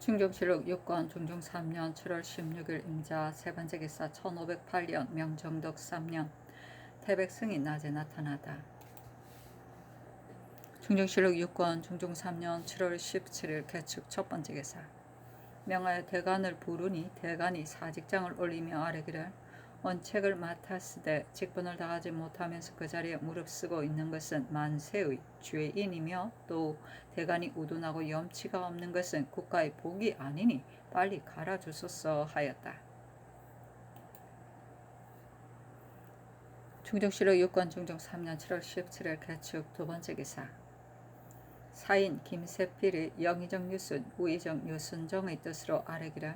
충정실록 6권 중종 3년 7월 16일 임자 세번째 기사 1508년 명정덕 3년 태백승이 낮에 나타나다. 충정실록 6권 중종 3년 7월 17일 개축 첫번째 기사 명하여 대간을 부르니 대간이 사직장을 올리며 아뢰기를 원책을 맡았으되 직분을 다하지 못하면서 그 자리에 무릅쓰고 있는 것은 만세의 죄인이며 또 대간이 우둔하고 염치가 없는 것은 국가의 복이 아니니 빨리 갈아주소서 하였다. 충정실록 6권 중종 3년 7월 17일 개축 두번째 기사 사인 김세필이 영의정 유순 우의정 유순정의 뜻으로 아뢰기를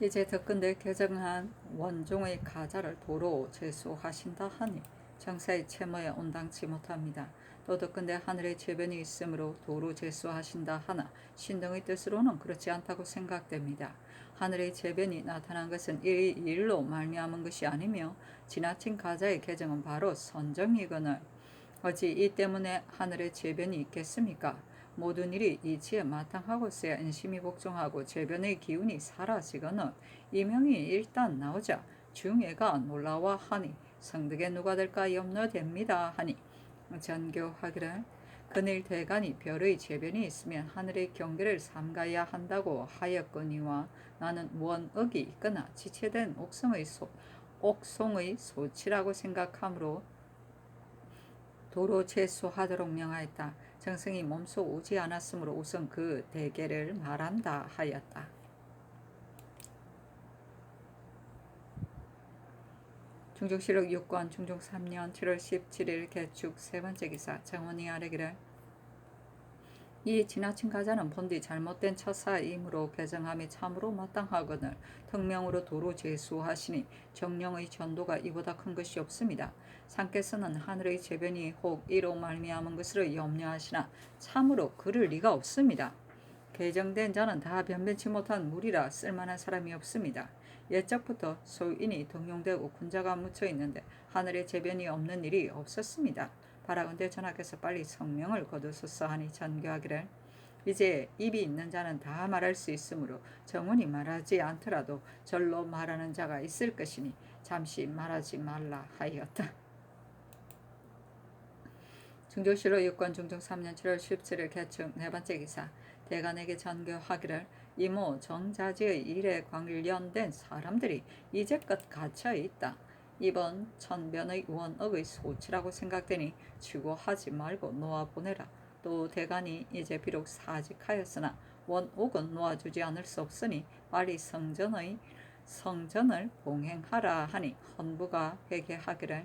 이제 덕근대 개정한 원종의 가자를 도로 제수하신다 하니 정사의 채무에 온당치 못합니다. 또 덕근대 하늘의 재변이 있으므로 도로 제수하신다 하나 신등의 뜻으로는 그렇지 않다고 생각됩니다. 하늘의 재변이 나타난 것은 이 일로 말미암은 것이 아니며 지나친 가자의 개정은 바로 선정이거늘 어찌 이 때문에 하늘의 재변이 있겠습니까? 모든 일이 이치에 마땅하고서야 인심이 복종하고 재변의 기운이 사라지거늘 이명이 일단 나오자 중애가 놀라와 하니 성득에 누가 될까 염려됩니다 하니 전교하기를 그늘 대간이 별의 재변이 있으면 하늘의 경계를 삼가야 한다고 하였거니와 나는 원억이 있거나 지체된 옥송의 소치라고 생각하므로 도로 제수하도록 명하였다. 정승이 몸소 오지 않았으므로 우선 그 대계를 말한다 하였다. 중종실록 6권 중종 3년 7월 17일 개축 세번째 기사 정원이 아뢰기를 이 지나친 가자는 본디 잘못된 처사이므로 개정함이 참으로 마땅하거늘 특명으로 도로 제수하시니 정령의 전도가 이보다 큰 것이 없습니다. 상께서는 하늘의 재변이 혹 이로 말미암은 것으로 염려하시나 참으로 그럴 리가 없습니다. 개정된 자는 다 변변치 못한 무리라 쓸만한 사람이 없습니다. 옛적부터 소인이 등용되고 군자가 묻혀 있는데 하늘의 재변이 없는 일이 없었습니다. 바라건대 전하께서 빨리 성명을 거두소서 하니 전교하기를 이제 입이 있는 자는 다 말할 수 있으므로 정원이 말하지 않더라도 절로 말하는 자가 있을 것이니 잠시 말하지 말라 하였다. 중종실록 6권 중종 3년 7월 17일 개축 네번째 기사 대간에게 전교하기를 이모 정자지의 일에 관련된 사람들이 이제껏 갇혀 있다. 이번 천변의 원억의 소치라고 생각되니 추구하지 말고 놓아보내라. 또 대간이 이제 비록 사직하였으나 원옥은 놓아주지 않을 수 없으니 빨리 성전을 봉행하라 하니 헌부가 회개하기를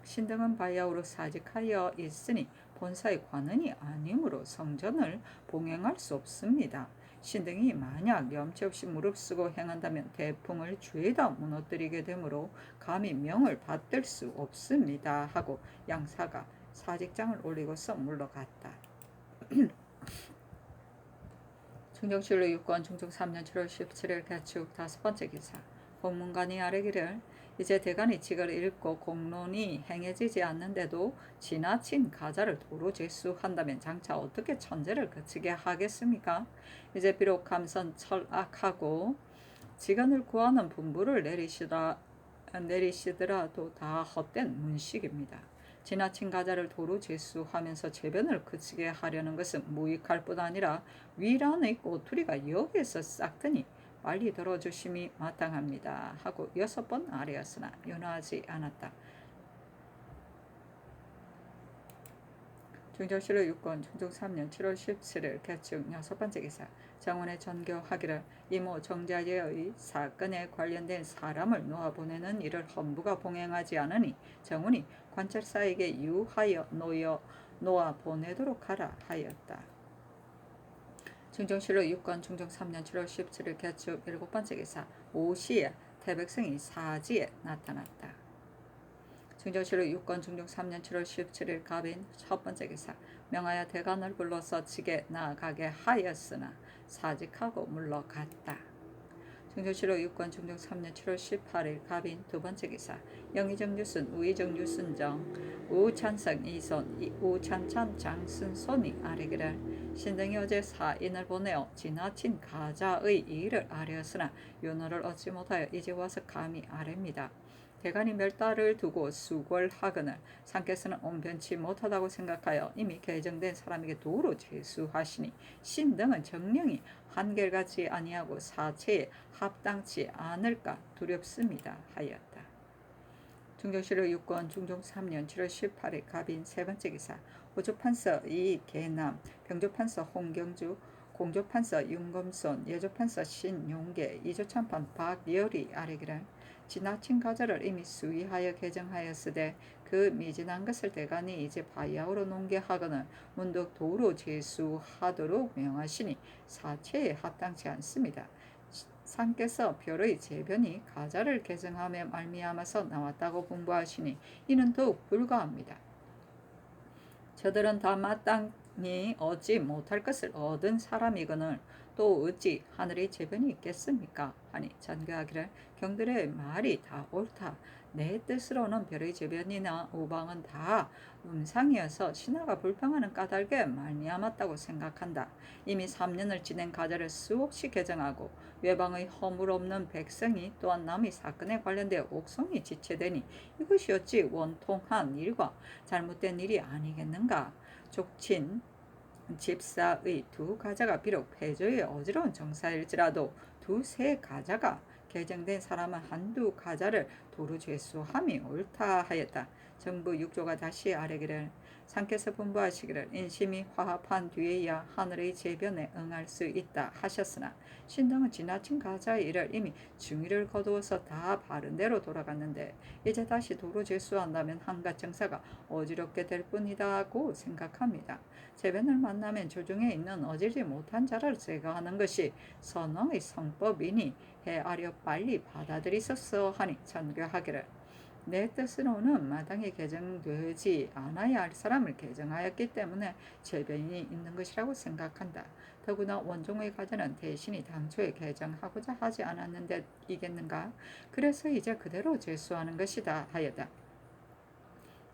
신등은 바야흐로 사직하여 있으니 본사의 관원이 아니므로 성전을 봉행할 수 없습니다. 신등이 만약 염치 없이 무릅쓰고 행한다면 대풍을 죄다 무너뜨리게 되므로 감히 명을 받들 수 없습니다 하고 양사가 사직장을 올리고서 물러갔다. 충정실록 6권 중종 3년 7월 17일 개축 다섯번째 기사 공문관이 아뢰기를 이제 대간이 직을 읽고 공론이 행해지지 않는데도 지나친 가자를 도로 제수한다면 장차 어떻게 천재를 그치게 하겠습니까? 이제 비록 감선 철악하고 직언을 구하는 분부를 내리시더라도 다 헛된 문식입니다. 지나친 가자를 도로 제수하면서 재변을 그치게 하려는 것은 무익할 뿐 아니라 위란의 꼬투리가 여기에서 싹드니 빨리 들어주심이 마땅합니다 하고 6번 아뢰었으나 윤화하지 않았다. 중정실록 6권 중종 3년 7월 17일 개축 여섯번째 기사 정원에 전교하기를 이모 정자제의 사건에 관련된 사람을 놓아보내는 일을 헌부가 봉행하지 않으니 정원이 관찰사에게 유하여 놓아보내도록 하라 하였다. 중정실록 6권 중종 3년 7월 17일 개축 7번째 기사 오시에 태백승이 사지에 나타났다. 중정실록 6권 중종 3년 7월 17일 갑인 첫번째 기사 명하여 대간을 불러서 직에 나아가게 하였으나 사직하고 물러갔다. 중정실록 6권 중정 3년 7월 18일 갑인 두 번째 기사 영의정 유순 우의정 유순정 우찬성 이손 우찬찬 장순손이 아뢰기를 신등이 어제 사인을 보내어 지나친 가자의 일을 아뢰었으나 윤호를 얻지 못하여 이제 와서 감히 아뢰입니다. 대간이 멸달을 두고 수궐하거늘 상께서는 온변치 못하다고 생각하여 이미 개정된 사람에게 도로 제수하시니 신등은 정령이 한결같이 아니하고 사체에 합당치 않을까 두렵습니다 하였다. 중정실록 6권 중종 3년 7월 18일 갑인 세 번째 기사 호조판서 이계남 병조판서 홍경주 공조판서 윤검손 예조판서 신용계 이조참판 박열이 아뢰기를 지나친 가자를 이미 수의하여 개정하였으되 그 미진한 것을 대간이 이제 바야흐로 농계하거늘 문득 도로 제수하도록 명하시니 사체에 합당치 않습니다. 상께서 별의 재변이 가자를 개정함에 말미암아서 나왔다고 분부하시니 이는 더욱 불가합니다. 저들은 다 마땅히 얻지 못할 것을 얻은 사람이거늘 또 어찌 하늘의 재변이 있겠습니까? 하니 전교하기를 경들의 말이 다 옳다. 내 뜻으로는 별의 재변이나 우방은 다 음상이어서 신하가 불평하는 까닭에 말미암았다고 생각한다. 이미 3년을 지낸 가자를 수없이 개정하고 외방의 허물 없는 백성이 또한 남의 사건에 관련되어 옥송이 지체되니 이것이 어찌 원통한 일과 잘못된 일이 아니겠는가. 족친 집사의 두 가자가 비록 패조의 어지러운 정사일지라도 두세 가자가 개정된 사람은 한두 가자를 도로 죄수함이 옳다 하였다. 정부 6조가 다시 아뢰기를 상께서 분부하시기를 인심이 화합한 뒤에야 하늘의 재변에 응할 수 있다 하셨으나 신등은 지나친 가자의 일을 이미 중의를 거두어서 다 바른 대로 돌아갔는데 이제 다시 도로 죄수한다면 한갓 정사가 어지럽게 될 뿐이다고 생각합니다. 재변을 만나면 조중에 있는 어질지 못한 자를 제거하는 것이 선왕의 성법이니 헤아려 빨리 받아들이소서 하니 전교하기를 내 뜻으로는 마땅히 개정되지 않아야 할 사람을 개정하였기 때문에 재변이 있는 것이라고 생각한다. 더구나 원종의 가자는 대신이 당초에 개정하고자 하지 않았는데 이겠는가? 그래서 이제 그대로 제수하는 것이다 하였다.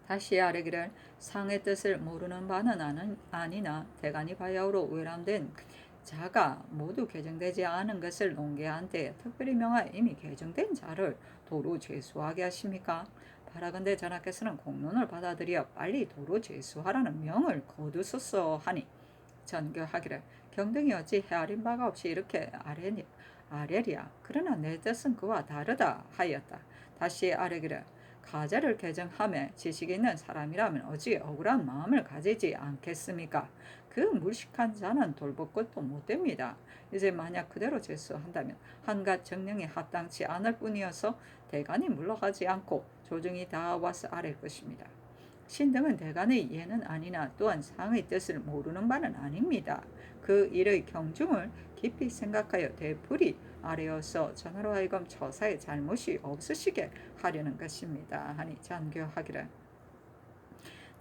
다시 아뢰기를 상의 뜻을 모르는 바는 아니나 대간이 바야흐로 외람된 자가 모두 개정되지 않은 것을 농계한 때에 특별히 명하여 이미 개정된 자를 도로 제수하게 하십니까? 바라건대 전하께서는 공론을 받아들여 빨리 도로 제수하라는 명을 거두소서 하니 전교하기를 경등이 어찌 헤아린 바가 없이 이렇게 아뢰랴. 그러나 내 뜻은 그와 다르다 하였다. 다시 아뢰기를 가자를 개정함에 지식이 있는 사람이라면 어찌 억울한 마음을 가지지 않겠습니까? 그 물식한 자는 돌볼 것도 못됩니다. 이제 만약 그대로 제수한다면 한갓 정령이 합당치 않을 뿐이어서 대간이 물러가지 않고 조정이 다 와서 아랠 것입니다. 신등은 대간의 예는 아니나 또한 상의 뜻을 모르는 바는 아닙니다. 그 일의 경중을 깊이 생각하여 되풀이 아뢰어서 전하로 하여금 처사의 잘못이 없으시게 하려는 것입니다. 하니 전교하기를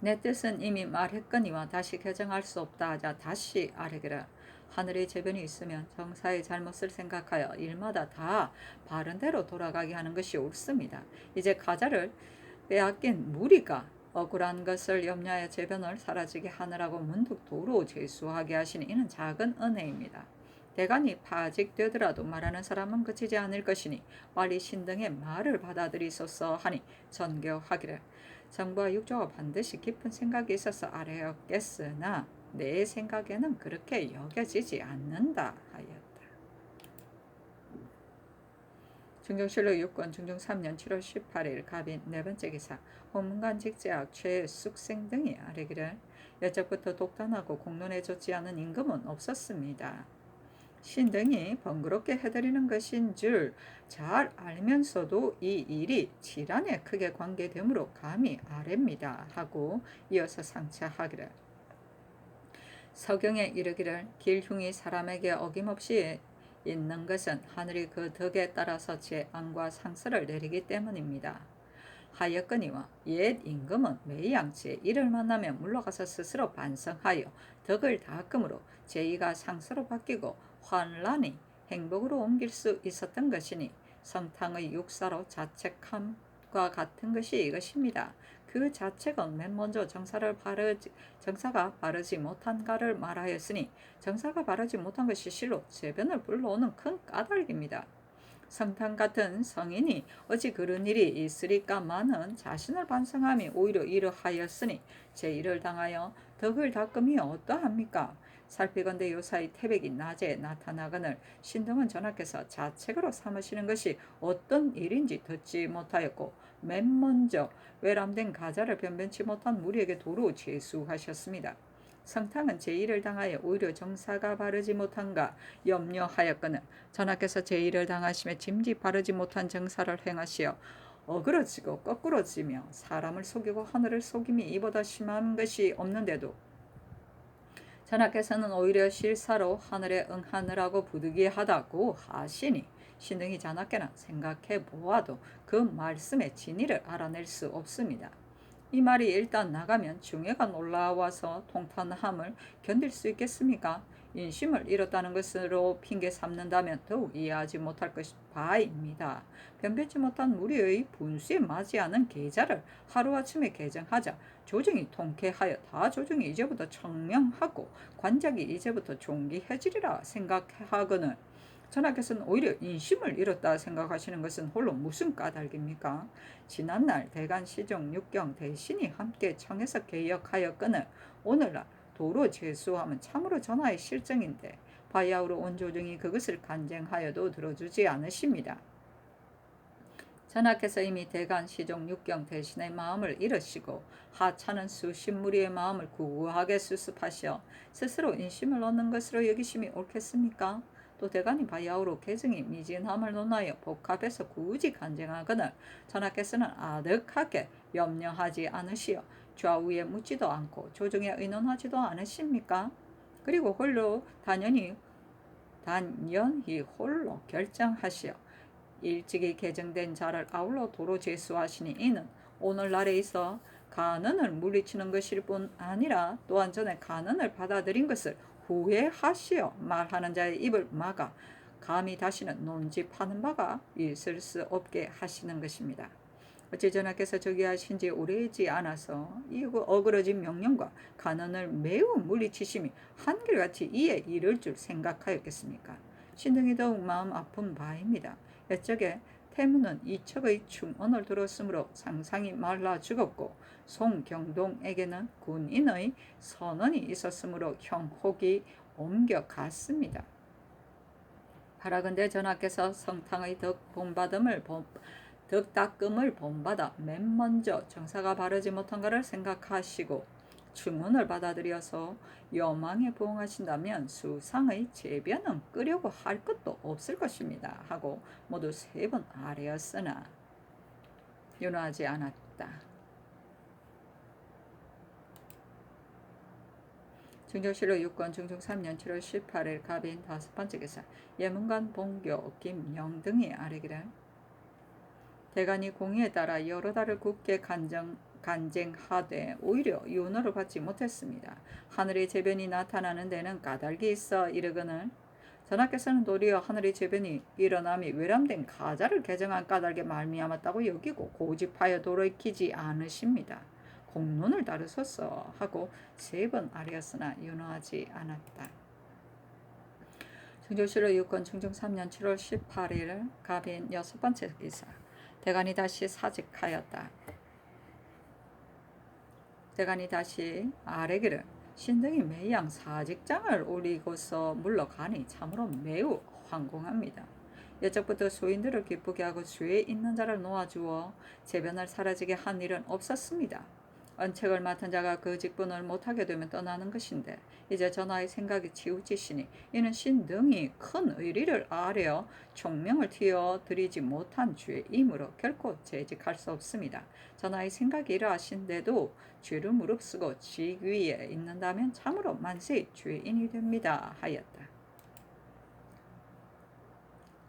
내 뜻은 이미 말했거니와 다시 개정할 수 없다 하자 다시 아뢰기를 하늘의 재변이 있으면 정사의 잘못을 생각하여 일마다 다 바른 대로 돌아가게 하는 것이 옳습니다. 이제 가자를 빼앗긴 무리가 억울한 것을 염려하여 재변을 사라지게 하느라고 문득 도로 제수하게 하시니 이는 작은 은혜입니다. 대간이 파직되더라도 말하는 사람은 그치지 않을 것이니 빨리 신등의 말을 받아들이소서 하니 전교하기를 정부와 육조가 반드시 깊은 생각이 있어서 아뢰었겠으나 내 생각에는 그렇게 여겨지지 않는다 하였다. 중정실록 6권 중종 3년 7월 18일 갑인 네 번째 기사 홍문관 직제학 최숙생 등이 아뢰기를 여적부터 독단하고 공론에 좋지 않은 임금은 없었습니다. 신등이 번거롭게 해드리는 것인 줄 잘 알면서도 이 일이 질환에 크게 관계되므로 감히 아뢰입니다 하고 이어서 상차하기를 서경에 이르기를 길흉이 사람에게 어김없이 있는 것은 하늘이 그 덕에 따라서 재앙과 상처를 내리기 때문입니다. 하였거니와 옛 임금은 매양치에 이를 만나면 물러가서 스스로 반성하여 덕을 닦음으로 제의가 상처로 바뀌고 환란이 행복으로 옮길 수 있었던 것이니 성탕의 육사로 자책함과 같은 것이 이것입니다. 그 자책은 맨 먼저 정사가 바르지 못한가를 말하였으니 정사가 바르지 못한 것이 실로 재변을 불러오는 큰 까닭입니다. 성탄 같은 성인이 어찌 그런 일이 있으리까마는 자신을 반성함이 오히려 이러하였으니 제1을 당하여 덕을 닦음이 어떠합니까? 살피건대 요사이 태백이 낮에 나타나거늘 신등은 전하께서 자책으로 삼으시는 것이 어떤 일인지 듣지 못하였고 맨 먼저 외람된 가자를 변변치 못한 무리에게 도로 제수하셨습니다. 성탕은 제1을 당하여 오히려 정사가 바르지 못한가 염려하였거늘 전하께서 제1을 당하심에 짐짓 바르지 못한 정사를 행하시어 어그러지고 거꾸러지며 사람을 속이고 하늘을 속임이 이보다 심한 것이 없는데도 전하께서는 오히려 실사로 하늘에 응하느라고 부득이하다고 하시니 신등이 자나깨나 생각해 보아도 그 말씀의 진위를 알아낼 수 없습니다. 이 말이 일단 나가면 중해가 놀라워서 통탄함을 견딜 수 있겠습니까? 인심을 잃었다는 것으로 핑계 삼는다면 더욱 이해하지 못할 것이 바입니다. 변변치 못한 무리의 분수에 맞이하는 계좌를 하루아침에 개정하자 조정이 통쾌하여 다 조정이 이제부터 청명하고 관작이 이제부터 존귀해지리라 생각하거늘 전하께서는 오히려 인심을 잃었다 생각하시는 것은 홀로 무슨 까닭입니까? 지난날 대간 시종 육경 대신이 함께 청해서 개혁하였거늘 오늘날 도로 제수하면 참으로 전하의 실정인데 바야흐로 온 조정이 그것을 간쟁하여도 들어주지 않으십니다. 전하께서 이미 대간 시종 육경 대신의 마음을 잃으시고 하찮은 수십 무리의 마음을 구하게 수습하시어 스스로 인심을 얻는 것으로 여기심이 옳겠습니까? 또 대간이 바야흐로 계승이 미진함을 논하여 복합해서 굳이 간쟁하거늘 전하께서는 아득하게 염려하지 않으시어 좌우에 묻지도 않고 조정에 의논하지도 않으십니까? 그리고 홀로 단연히 홀로 결정하시어 일찍이 개정된 자를 아울러 도로 제수하시니 이는 오늘날에 있어 간언을 물리치는 것일 뿐 아니라 또한 전에 간언을 받아들인 것을 후회하시어 말하는 자의 입을 막아 감히 다시는 논집하는 바가 있을 수 없게 하시는 것입니다. 어찌 전하께서 저기하신 지 오래지 않아서 이 어그러진 명령과 간언을 매우 물리치심이 한결같이 이에 이를 줄 생각하였겠습니까? 신등이 더욱 마음 아픈 바입니다. 옛적에 태무는 이척의 충언을 들었으므로 상상이 말라 죽었고 송경동에게는 군인의 선언이 있었으므로 형혹이 옮겨갔습니다. 바라건대 전하께서 성탕의 덕닦음을 본받아 맨 먼저 정사가 바르지 못한가를 생각하시고 충언을 받아들여서 여망에 부응하신다면 수상의 재변은 끄려고 할 것도 없을 것입니다 하고 모두 3번 아뢰었으나 윤호하지 않았다. 중조실록 6권 중종 3년 7월 18일 갑인 5번째 기사 예문관 봉교 김영 등이 아뢰기를 대간이 공의에 따라 여러 달을 굳게 간쟁하되 오히려 윤호를 받지 못했습니다. 하늘의 재변이 나타나는 데는 까닭이 있어 이르거늘 전하께서는 도리어 하늘의 재변이 일어남이 외람된 가자를 개정한 까닭에 말미암았다고 여기고 고집하여 돌이키지 않으십니다. 공론을 다루소서 하고 3번 아뢰었으나 윤호하지 않았다. 중조실록 6권 중종 3년 7월 18일 갑인 6번째 기사 대간이 다시 사직하였다. 대간이 다시 아뢰기를 신등이 매양 사직장을 올리고서 물러가니 참으로 매우 황공합니다. 옛적부터 소인들을 기쁘게 하고 죄에 있는 자를 놓아주어 재변을 사라지게 한 일은 없었습니다. 언책을 맡은 자가 그 직분을 못하게 되면 떠나는 것인데 이제 전하의 생각이 치우치시니 이는 신등이 큰 의리를 아뢰어 총명을 튀어드리지 못한 죄이므로 결코 재직할 수 없습니다. 전하의 생각이 이러하신데도 죄를 무릅쓰고 직위에 있는다면 참으로 만세의 죄인이 됩니다 하였다.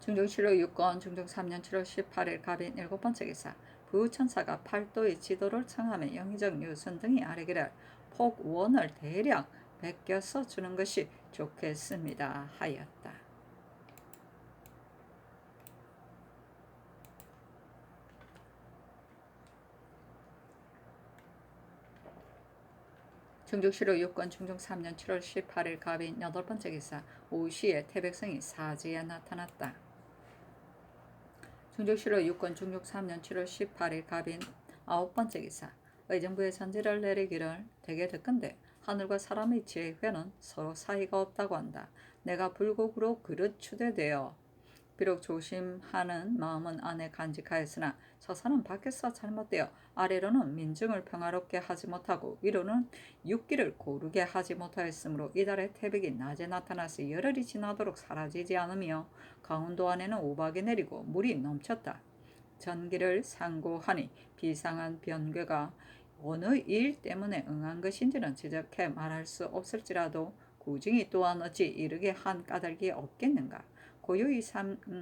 중종실록 6권 중종 3년 7월 18일 갑인 7번째 기사 부천사가 팔도의 지도를 청하며 영의정 유선 등이 아뢰기를 폭원을 대략 베껴서 주는 것이 좋겠습니다 하였다. 중종실로 6권 중종 3년 7월 18일 갑인 8번째 기사 오후 시에 태백성이 사지에 나타났다. 중종실로 6권 중종 3년 7월 18일 갑인 9번째 기사 의정부에 전지를 내리기를 대개 듣건대 하늘과 사람의 지혜회는 서로 사이가 없다고 한다. 내가 불국으로 그릇 추대되어 비록 조심하는 마음은 안에 간직하였으나 서사는 밖에서 잘못되어 아래로는 민중을 평화롭게 하지 못하고 위로는 육기를 고르게 하지 못하였으므로 이달의 태백이 낮에 나타나서 열흘이 지나도록 사라지지 않으며 강원도 안에는 우박이 내리고 물이 넘쳤다. 전기를 상고하니 비상한 변괴가 어느 일 때문에 응한 것인지는 지적해 말할 수 없을지라도 구증이 또한 어찌 이르게 한 까닭이 없겠는가. 고요히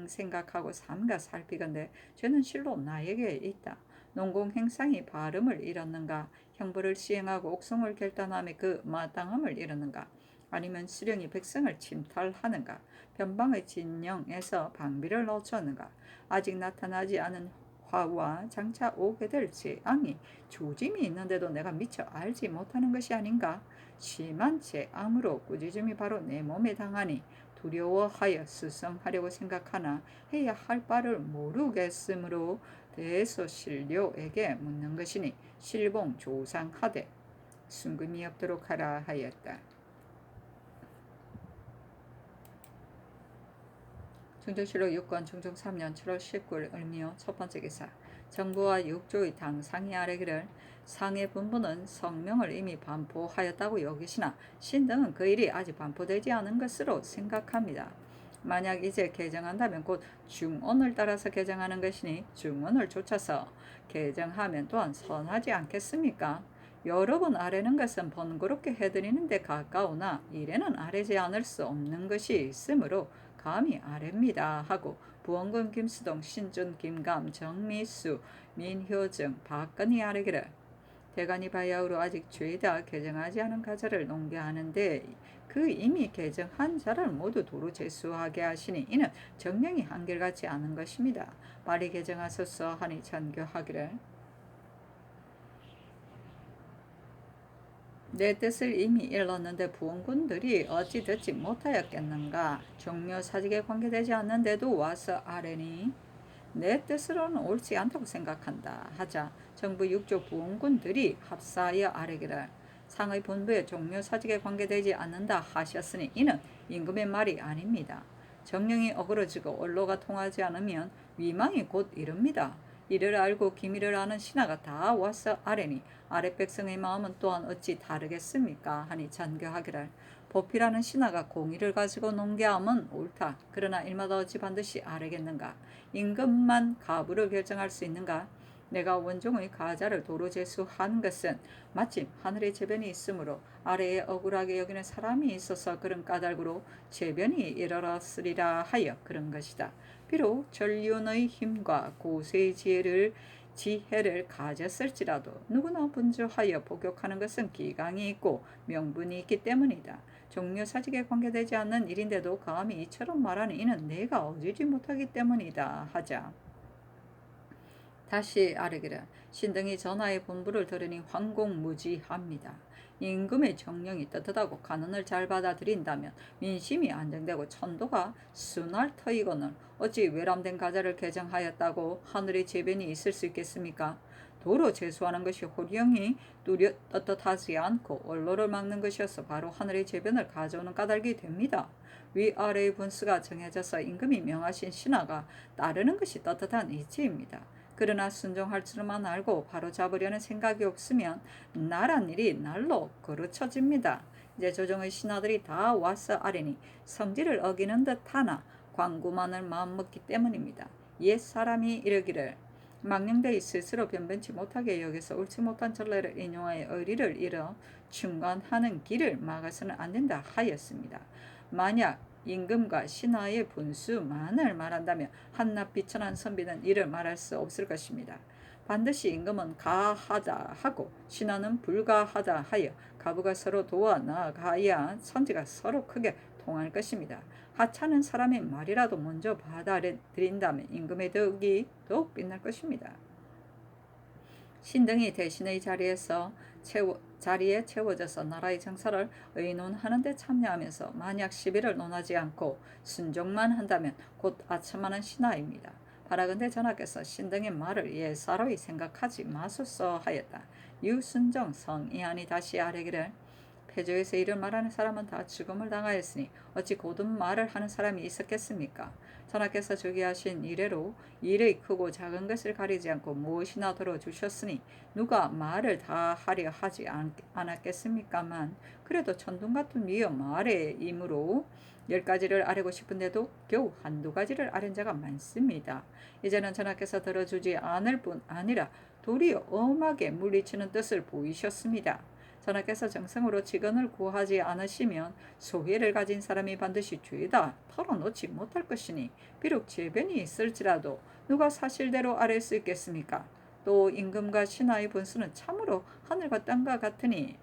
생각하고 삼가 살피건대 죄는 실로 나에게 있다. 농공 행상이 발음을 잃었는가. 형벌을 시행하고 옥성을 결단함에 그 마땅함을 잃었는가. 아니면 수령이 백성을 침탈하는가. 변방의 진영에서 방비를 놓쳤는가. 아직 나타나지 않은 화와 장차 오게 될 재앙이 조짐이 있는데도 내가 미처 알지 못하는 것이 아닌가. 심한 재앙으로 꾸짖음이 바로 내 몸에 당하니 두려워하여 수성하려고 생각하나 해야 할 바를 모르겠으므로 대소신료에게 묻는 것이니 실봉 조상하되 순금이 없도록 하라 하였다. 중종실로 6권 중종 3년 7월 19일 을미호 첫번째 기사 정부와 육조의 당상이 아뢰기를 상의 분부는 성명을 이미 반포하였다고 여기시나 신등은 그 일이 아직 반포되지 않은 것으로 생각합니다. 만약 이제 개정한다면 곧 중언을 따라서 개정하는 것이니 중언을 좇아서 개정하면 또한 선하지 않겠습니까? 여러 번 아뢰는 것은 번거롭게 해드리는 데 가까우나 이래는 아뢰지 않을 수 없는 것이 있으므로 감히 아뢰입니다 하고 부원군 김수동 신준 김감 정미수 민효정 박건희 아뢰기를 대간이 바야흐로 아직 죄다 개정하지 않은 가자를 농계하는데 그 이미 개정한 자를 모두 도로 제수하게 하시니 이는 정령이 한결같지 않은 것입니다. 빨리 개정하소서 하니 전교하기를 내 뜻을 이미 일렀는데 부원군들이 어찌 듣지 못하였겠는가. 종묘 사직에 관계되지 않는데도 와서 아뢰니 내 뜻으로는 옳지 않다고 생각한다 하자 정부 6조 부원군들이 합사하여 아뢰기를 상의 본부에 종묘 사직에 관계되지 않는다 하셨으니 이는 임금의 말이 아닙니다. 정령이 어그러지고 언로가 통하지 않으면 위망이 곧 이릅니다. 이를 알고 기미를 아는 신하가 다 와서 아뢰니 아랫백성의 마음은 또한 어찌 다르겠습니까 하니 전교하기를 보필하는 신하가 공의를 가지고 농계함은 옳다. 그러나 일마다 어찌 반드시 아뢰겠는가. 임금만 가부를 결정할 수 있는가. 내가 원종의 가자를 도로 제수한 것은 마침 하늘의 재변이 있으므로 아래에 억울하게 여기는 사람이 있어서 그런 까닭으로 재변이 일어났으리라 하여 그런 것이다. 비록 전륜의 힘과 고세의 지혜를 가졌을지라도 누구나 분주하여 복역하는 것은 기강이 있고 명분이 있기 때문이다. 종묘사직에 관계되지 않는 일인데도 감히 이처럼 말하니 이는 내가 어지지 못하기 때문이다 하자 다시 아뢰기를 신등이 전하의 분부를 들으니 황공무지합니다. 임금의 정령이 떳떳하고 간언을 잘 받아들인다면 민심이 안정되고 천도가 순할 터이거늘 어찌 외람된 가자를 개정하였다고 하늘의 재변이 있을 수 있겠습니까? 도로 제수하는 것이 호령이 떳떳하지 않고 언로를 막는 것이어서 바로 하늘의 재변을 가져오는 까닭이 됩니다. 위아래의 분수가 정해져서 임금이 명하신 신하가 따르는 것이 떳떳한 이치입니다. 그러나 순종할 줄만 알고 바로 잡으려는 생각이 없으면 나란 일이 날로 거르쳐집니다. 이제 조정의 신하들이 다 와서 아뢰니 성질을 어기는 듯하나 광구만을 마음먹기 때문입니다. 옛 사람이 이르기를 망령되이 스스로 변변치 못하게 여기서 옳지 못한 전례를 인용하여 의리를 잃어 충관하는 길을 막아서는 안 된다 하였습니다. 만약 임금과 신하의 분수만을 말한다면 한낱 비천한 선비는 이를 말할 수 없을 것입니다. 반드시 임금은 가하다 하고 신하는 불가하다 하여 가부가 서로 도와 나가야 선지가 서로 크게 통할 것입니다. 하찮은 사람의 말이라도 먼저 받아들인다면 임금의 덕이 더욱 빛날 것입니다. 신등이 대신의 자리에서 자리에 채워져서 나라의 정사를 의논하는 데 참여하면서 만약 시비를 논하지 않고 순종만 한다면 곧 아첨하는 신하입니다. 바라건대 전하께서 신등의 말을 예사로이 생각하지 마소서 하였다. 유순정 성이하니 다시 아뢰기를 패조에서 이를 말하는 사람은 다 죽음을 당하였으니 어찌 고든 말을 하는 사람이 있었겠습니까? 전하께서 주기하신 이래로 일의 크고 작은 것을 가리지 않고 무엇이나 들어주셨으니 누가 말을 다 하려 하지 않았겠습니까만 그래도 천둥 같은 위험 말의 이므로 10가지를 아뢰고 싶은데도 겨우 한두 가지를 아뢰는 자가 많습니다. 이제는 전하께서 들어주지 않을 뿐 아니라 도리어 엄하게 물리치는 뜻을 보이셨습니다. 전하께서 정성으로 직언을 구하지 않으시면 소회를 가진 사람이 반드시 죄다 털어놓지 못할 것이니 비록 죄변이 있을지라도 누가 사실대로 아뢰 수 있겠습니까? 또 임금과 신하의 분수는 참으로 하늘과 땅과 같으니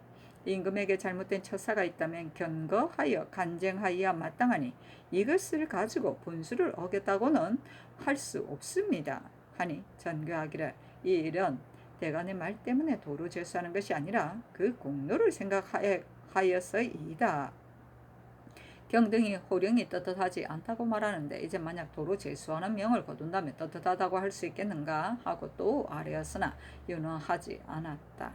임금에게 잘못된 처사가 있다면 견거하여 간쟁하여야 마땅하니 이것을 가지고 분수를 어겼다고는 할 수 없습니다. 하니 전교하기를 이 일은 대간의 말 때문에 도로 제수하는 것이 아니라 그 공로를 생각하여서이다. 경등이 호령이 떳떳하지 않다고 말하는데 이제 만약 도로 제수하는 명을 거둔다면 떳떳하다고 할 수 있겠는가 하고 또 아뢰었으나 윤허하지 않았다.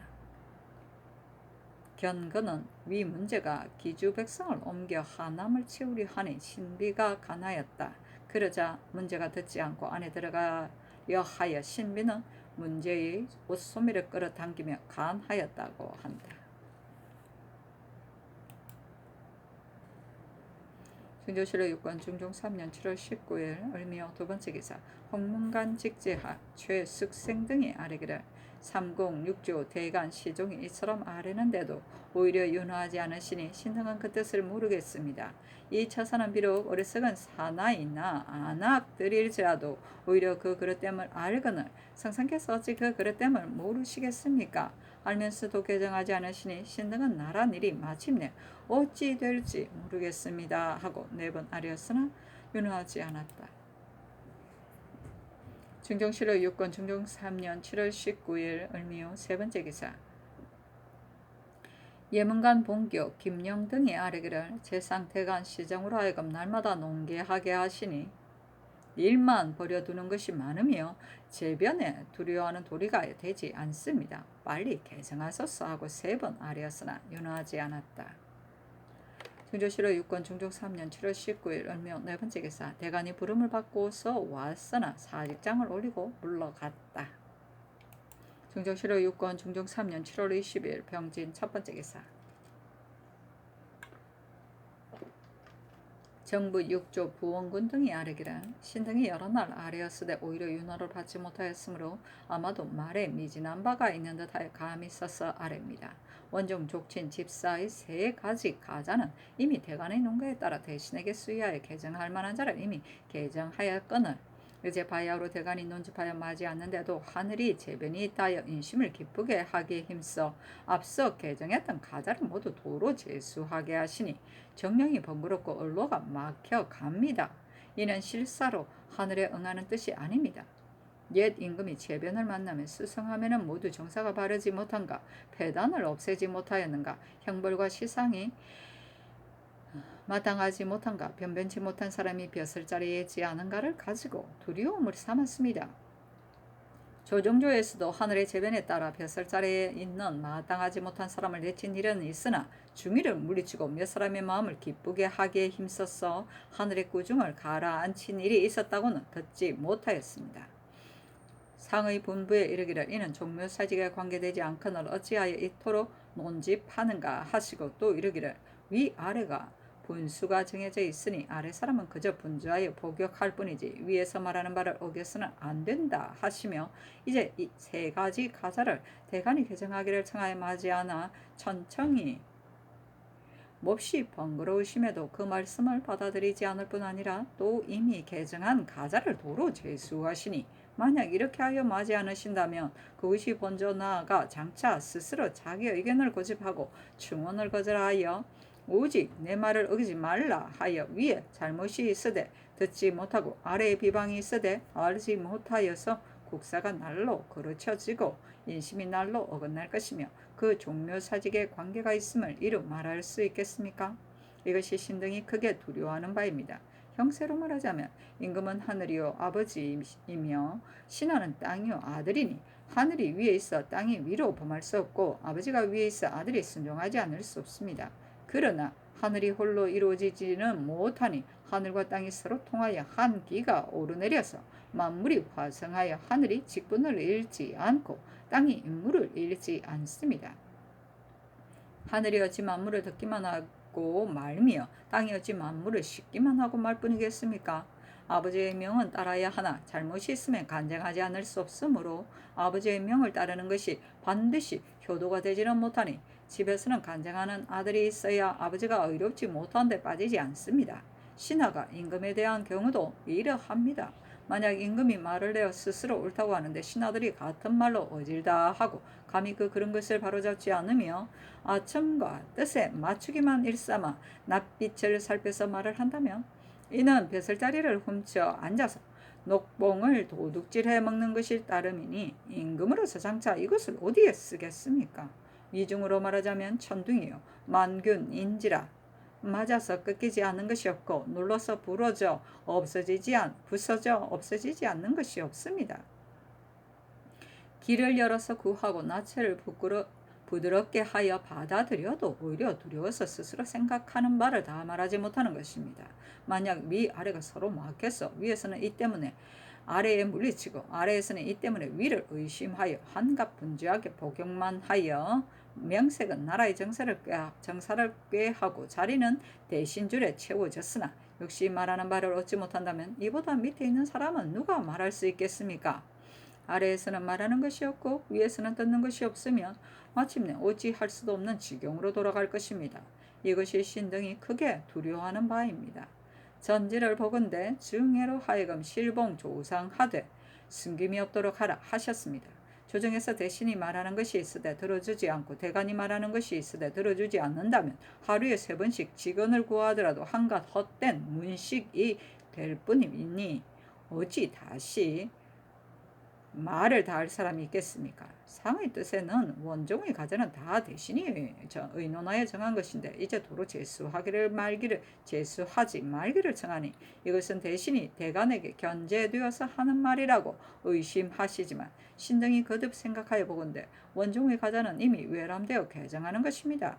견거는 위 문제가 기주 백성을 옮겨 하남을 채우려 하니 신비가 간하였다. 그러자 문제가 듣지 않고 안에 들어가려 하여 신비는 문제의 옷소매를 끌어당기며 간하였다고 한다. 중조실록 6권 중종 3년 7월 19일 을미호 두번째 기사 홍문관 직제하 최숙생 등이 아뢰기를 3069 대간 시종이 이처럼 아뢰는데도 오히려 윤허하지 않으시니 신등은 그 뜻을 모르겠습니다. 이 처사는 비록 어리석은 사나이나 안악들일지라도 오히려 그 그릇됨을 알거늘 성상께서 어찌 그 그릇됨을 모르시겠습니까? 알면서도 개정하지 않으시니 신등은 나란 일이 마침내 어찌 될지 모르겠습니다 하고 4번 아뢰었으나 윤허하지 않았다. 중종실록 6권 중종 3년 7월 19일 을미호 3번째 기사 예문관 본교 김영 등이 아뢰기를 제상대간 시정으로 하여금 날마다 농계하게 하시니 일만 버려두는 것이 많으며 제변에 두려워하는 도리가 되지 않습니다. 빨리 개정하소서 하고 3번 아뢰었으나 윤허하지 않았다. 중조실록 6권 중종 3년 7월 19일 을미호 4번째 기사 대간이 부름을 받고서 왔으나 사직장을 올리고 물러갔다. 중조실록 6권 중종 3년 7월 20일 병진 1번째 기사 정부 6조 부원군 등이 아뢰기를 신등이 여러 날 아뢰었으되 오히려 윤허를 받지 못하였으므로 아마도 말에 미진한 바가 있는 듯하여 감이 써서 아뢰입니다. 원종 족친 집사의 3가지 가자는 이미 대간의 농가에 따라 대신에게 수의하여 개정할 만한 자를 이미 개정하였거늘 이제 바야흐로 대간이 논집하여 마지 않는데도 하늘이 재변이 있다하여 인심을 기쁘게 하기에 힘써 앞서 개정했던 가자를 모두 도로 제수하게 하시니 정령이 번거롭고 언로가 막혀갑니다. 이는 실사로 하늘에 응하는 뜻이 아닙니다. 옛 임금이 재변을 만나면 수성하면은 모두 정사가 바르지 못한가, 폐단을 없애지 못하였는가, 형벌과 시상이 마땅하지 못한가, 변변치 못한 사람이 벼슬 자리에 있지 않은가를 가지고 두려움을 삼았습니다. 조정조에서도 하늘의 재변에 따라 벼슬 자리에 있는 마땅하지 못한 사람을 내친 일은 있으나 중의를 물리치고 몇 사람의 마음을 기쁘게 하기에 힘써서 하늘의 꾸중을 가라앉힌 일이 있었다고는 듣지 못하였습니다. 상의 분부에 이르기를 이는 종묘사직에 관계되지 않거늘 어찌하여 이토록 논집하는가 하시고 또 이르기를 위아래가 분수가 정해져 있으니 아래 사람은 그저 분주하여 복역할 뿐이지 위에서 말하는 바를 어겨서는 안 된다 하시며 이제 이 3가지 가자를 대간이 개정하기를 청하여 마지 않아 천청히 몹시 번거로우심에도 그 말씀을 받아들이지 않을 뿐 아니라 또 이미 개정한 가자를 도로 제수하시니 만약 이렇게 하여 마지 않으신다면 그것이 본저 나아가 장차 스스로 자기 의견을 고집하고 충원을 거절하여 오직 내 말을 어기지 말라 하여 위에 잘못이 있으되 듣지 못하고 아래에 비방이 있으되 알지 못하여서 국사가 날로 거르쳐지고 인심이 날로 어긋날 것이며 그 종묘사직에 관계가 있음을 이루 말할 수 있겠습니까? 이것이 신등이 크게 두려워하는 바입니다. 형세로 말하자면 임금은 하늘이요 아버지이며 신하는 땅이요 아들이니 하늘이 위에 있어 땅이 위로 범할 수 없고 아버지가 위에 있어 아들이 순종하지 않을 수 없습니다. 그러나 하늘이 홀로 이루어지지는 못하니 하늘과 땅이 서로 통하여 한 기가 오르내려서 만물이 화성하여 하늘이 직분을 잃지 않고 땅이 임무를 잃지 않습니다. 하늘이 어찌 만물을 듣기만 하고 말며 땅이 어찌 만물을 싣기만 하고 말 뿐이겠습니까? 아버지의 명은 따라야 하나 잘못이 있으면 간쟁하지 않을 수 없으므로 아버지의 명을 따르는 것이 반드시 효도가 되지는 못하니 집에서는 간쟁하는 아들이 있어야 아버지가 의롭지 못한 데 빠지지 않습니다. 신하가 임금에 대한 경우도 이러합니다. 만약 임금이 말을 내어 스스로 옳다고 하는데 신하들이 같은 말로 어질다 하고 감히 그런 것을 바로잡지 않으며 아첨과 뜻에 맞추기만 일삼아 낯빛을 살펴서 말을 한다면 이는 벼슬자리를 훔쳐 앉아서 녹봉을 도둑질해 먹는 것이 따름이니 임금으로서 장차 이것을 어디에 쓰겠습니까? 이중으로 말하자면 천둥이요 만균인지라 맞아서 꺾이지 않는 것이 없고 눌러서 부서져 없어지지 않는 것이 없습니다. 길을 열어서 구하고 낯을 부드럽게 하여 받아들여도 오히려 두려워서 스스로 생각하는 바를 다 말하지 못하는 것입니다. 만약 위아래가 서로 막혀서 위에서는 이 때문에 아래에 물리치고 아래에서는 이 때문에 위를 의심하여 한갑분주하게 복용만 하여 명색은 나라의 정사를 꾀하고 자리는 대신줄에 채워졌으나 역시 말하는 바를 얻지 못한다면 이보다 밑에 있는 사람은 누가 말할 수 있겠습니까? 아래에서는 말하는 것이 없고 위에서는 듣는 것이 없으면 마침내 어찌할 수도 없는 지경으로 돌아갈 것입니다. 이것이 신등이 크게 두려워하는 바입니다. 전지를 보건대 증애로 하여금 실봉 조상하되 숨김이 없도록 하라 하셨습니다. 조정에서 대신이 말하는 것이 있으되 들어주지 않고 대간이 말하는 것이 있으되 들어주지 않는다면 하루에 3번씩 직언을 구하더라도 한갓 헛된 문식이 될 뿐이니 어찌 다시 말을 다할 사람이 있겠습니까? 상의 뜻에는 원종의 가자는 다 대신이 의논하여 정한 것인데 이제 도로 제수하지 말기를 청하니 이것은 대신이 대간에게 견제되어서 하는 말이라고 의심하시지만 신등이 거듭 생각하여 보건대 원종의 가자는 이미 외람되어 개정하는 것입니다.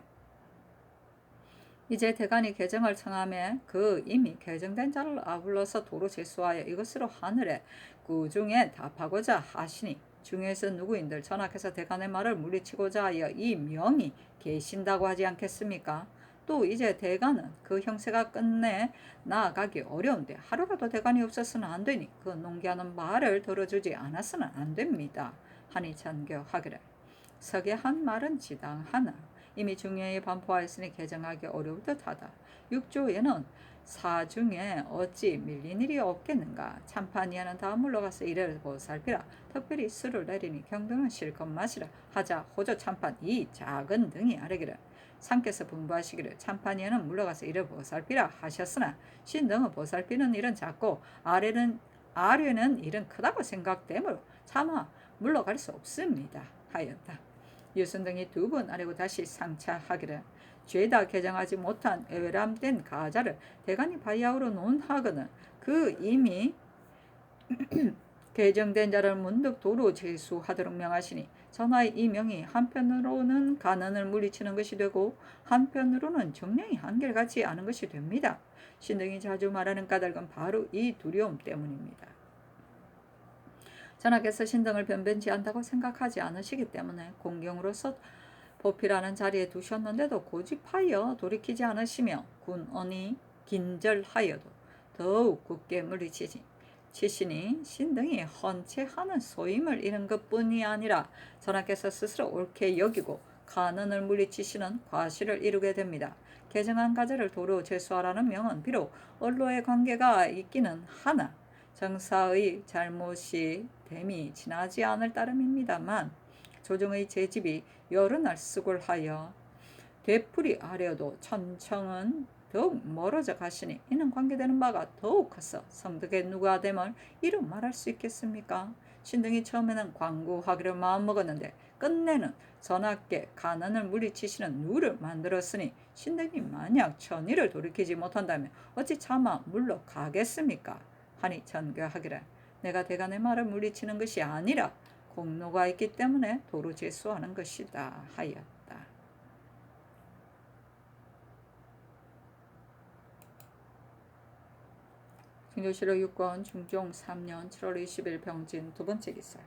이제 대간이 개정을 청하매 그 이미 개정된 자를 아울러서 도로 제수하여 이것으로 하늘에 구중에 답하고자 하시니 중에서 누구인들 전하께서 대간의 말을 물리치고자 하여 이 명이 계신다고 하지 않겠습니까? 또 이제 대간은 그 형세가 끝내 나아가기 어려운데 하루라도 대간이 없었으면 안 되니 그 농기하는 말을 들어주지 않았으면 안 됩니다. 하니 찬교하기를 석의 한 말은 지당하나 이미 중요히 반포하였으니 개정하기 어려울 듯하다. 6조에는 사중에 어찌 밀린 일이 없겠는가. 참판이하는 다음 물러가서 이를 보살피라. 특별히 수를 내리니 경등은 실컷 마시라. 하자 호조 참판 이 작은 등이 아래기를 상께서 분부하시기를 참판이하는 물러가서 이를 보살피라 하셨으나 신등은 보살피는 일은 작고 아래는 일은 크다고 생각되므로 차마 물러갈 수 없습니다 하였다. 유순등이 2번 아래고 다시 상차하기를 죄다 개정하지 못한 외람된 가자를 대간이 바야흐로 논하거늘 그 이미 개정된 자를 문득 도로 제수하도록 명하시니 전하의 이 명이 한편으로는 간언을 물리치는 것이 되고 한편으로는 정령이 한결같지 않은 것이 됩니다. 신등이 자주 말하는 까닭은 바로 이 두려움 때문입니다. 전하께서 신등을 변변치 않다고 생각하지 않으시기 때문에 공경으로서 보필하는 자리에 두셨는데도 고집하여 돌이키지 않으시며 군언이 긴절하여도 더욱 굳게 물리치시니 신등이 헌체하는 소임을 잃은 것뿐이 아니라 전하께서 스스로 옳게 여기고 간언을 물리치시는 과실을 이루게 됩니다. 개정한 가자를 도로 제수하라는 명은 비록 언로의 관계가 있기는 하나 정사의 잘못이 됨이 지나지 않을 따름입니다만 조정의 제집이 여러 날 수골하여 되풀이 아래어도 천청은 더욱 멀어져 가시니 이는 관계되는 바가 더욱 커서 성덕의 누가 됨을 이루 말할 수 있겠습니까? 신등이 처음에는 광구하기로 마음먹었는데 끝내는 전하께 가난을 물리치시는 누를 만들었으니 신등이 만약 천의를 돌이키지 못한다면 어찌 차마 물러가겠습니까? 하니 전교하기를 내가 대간의 말을 물리치는 것이 아니라 공로가 있기 때문에 도로 제수하는 것이다 하였다. 중조실록 6권 중종 3년 7월 20일 병진 두 번째 기사.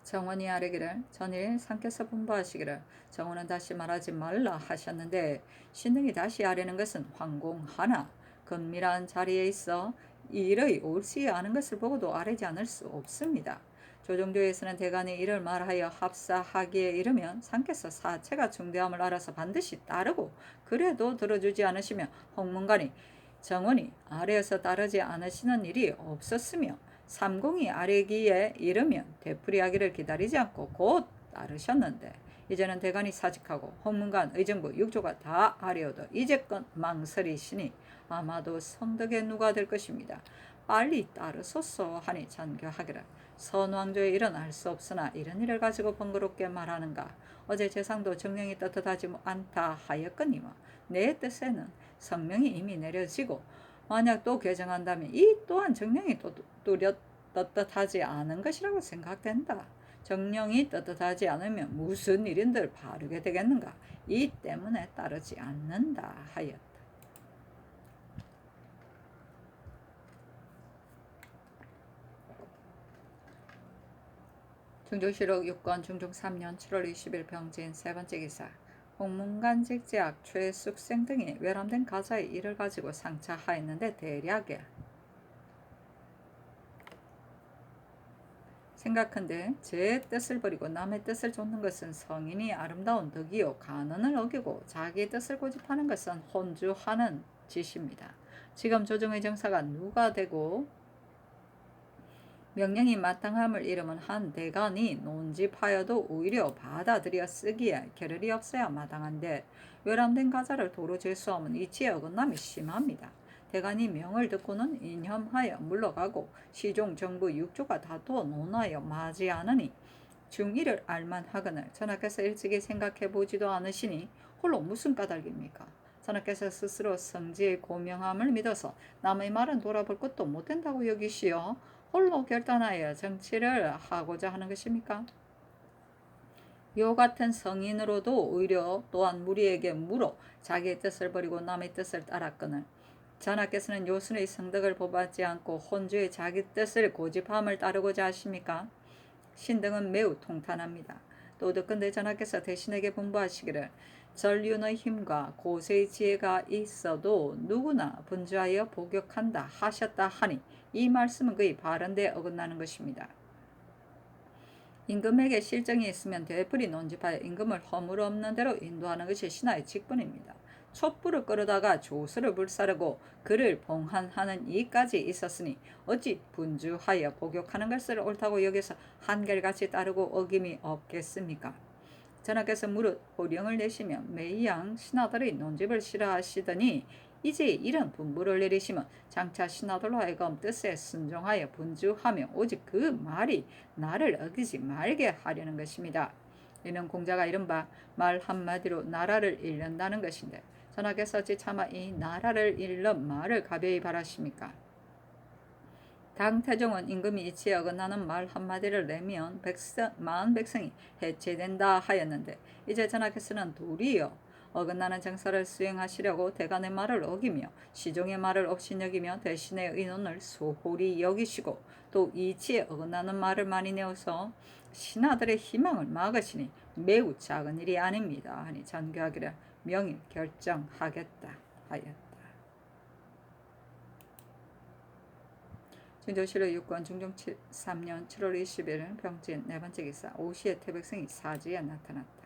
정원이 아뢰기를 전일 상께서 분부하시기를 정원은 다시 말하지 말라 하셨는데 신등이 다시 아뢰는 것은 황공하나 건밀한 자리에 있어 일의 옳지 않은 것을 보고도 아뢰지 않을 수 없습니다. 조정조에서는 대간이 이를 말하여 합사하기에 이르면 상께서 사체가 중대함을 알아서 반드시 따르고 그래도 들어주지 않으시며 홍문관이 정원이 아뢰어서 따르지 않으시는 일이 없었으며 삼공이 아뢰기에 이르면 되풀이하기를 기다리지 않고 곧 따르셨는데 이제는 대간이 사직하고 홍문관 의정부 6조가 다 아뢰어도 이제껏 망설이시니 아마도 성덕의 누가 될 것입니다. 빨리 따르소서 하니 전교하기를 선왕조의 일은 알 수 없으나 이런 일을 가지고 번거롭게 말하는가. 어제 재상도 정령이 떳떳하지 않다 하였거니와 내 뜻에는 성명이 이미 내려지고 만약 또 개정한다면 이 또한 정령이 떳떳하지 않은 것이라고 생각된다. 정령이 떳떳하지 않으면 무슨 일인들 바르게 되겠는가. 이 때문에 따르지 않는다 하였다. 중조실록 6권 중종 3년 7월 20일 병진 세 번째 기사. 홍문관직 제학 최숙생 등이 외람된 가자의 일을 가지고 상차하였는데 대략에 생각한데 제 뜻을 버리고 남의 뜻을 좇는 것은 성인이 아름다운 덕이요 간언을 어기고 자기 뜻을 고집하는 것은 혼주하는 짓입니다. 지금 조정의 정사가 누가 되고 명령이 마땅함을 이름은 한 대간이 논집하여도 오히려 받아들여 쓰기에 겨를이 없어야 마땅한데 외람된 가자를 도로 제수하면 이치에 어긋남이 심합니다. 대간이 명을 듣고는 인혐하여 물러가고 시종 정부 6조가 다투어 논하여 마지 않으니 중의를 알만하거늘 전하께서 일찍이 생각해 보지도 않으시니 홀로 무슨 까닭입니까? 전하께서 스스로 성지의 고명함을 믿어서 남의 말은 돌아볼 것도 못된다고 여기시어 홀로 결단하여 정치를 하고자 하는 것입니까? 요 같은 성인으로도 오히려 또한 무리에게 물어 자기의 뜻을 버리고 남의 뜻을 따랐거늘 전하께서는 요순의 성덕을 보받지 않고 혼주의 자기 뜻을 고집함을 따르고자 하십니까? 신등은 매우 통탄합니다. 또 듣건대 전하께서 대신에게 분부하시기를 전륜의 힘과 고세의 지혜가 있어도 누구나 분주하여 복역한다 하셨다 하니 이 말씀은 그의 바른데 어긋나는 것입니다. 임금에게 실정이 있으면 되풀이 논집하여 임금을 허물 없는 대로 인도하는 것이 신하의 직분입니다. 촛불을 끌어다가 조수를 불사르고 그를 봉한하는 이까지 있었으니 어찌 분주하여 복역하는 것을 옳다고 여기서 한결같이 따르고 어김이 없겠습니까? 전하께서 무릇 호령을 내시며 매양 신하들의 논집을 싫어하시더니 이제 이런 분부를 내리시면 장차 신하들로 하여금 뜻에 순종하여 분주하며 오직 그 말이 나를 어기지 말게 하려는 것입니다. 이는 공자가 이른바 말 한마디로 나라를 잃는다는 것인데 전하께서 어찌 차마 이 나라를 잃는 말을 가벼이 바라십니까? 당태종은 임금이 이치에 어긋나는 말 한마디를 내면 마은 백성이 해체된다 하였는데 이제 전하께서는 도리어 어긋나는 정사를 수행하시려고 대간의 말을 어기며 시종의 말을 업신여기며 대신의 의논을 소홀히 여기시고 또 이치에 어긋나는 말을 많이 내어서 신하들의 희망을 막으시니 매우 작은 일이 아닙니다 하니 전교하기를 명일 결정하겠다 하였다. 중조실록 6권 중종 3년 7월 20일 병진 네 번째 기사. 오시의 태백성이 사지에 나타났다.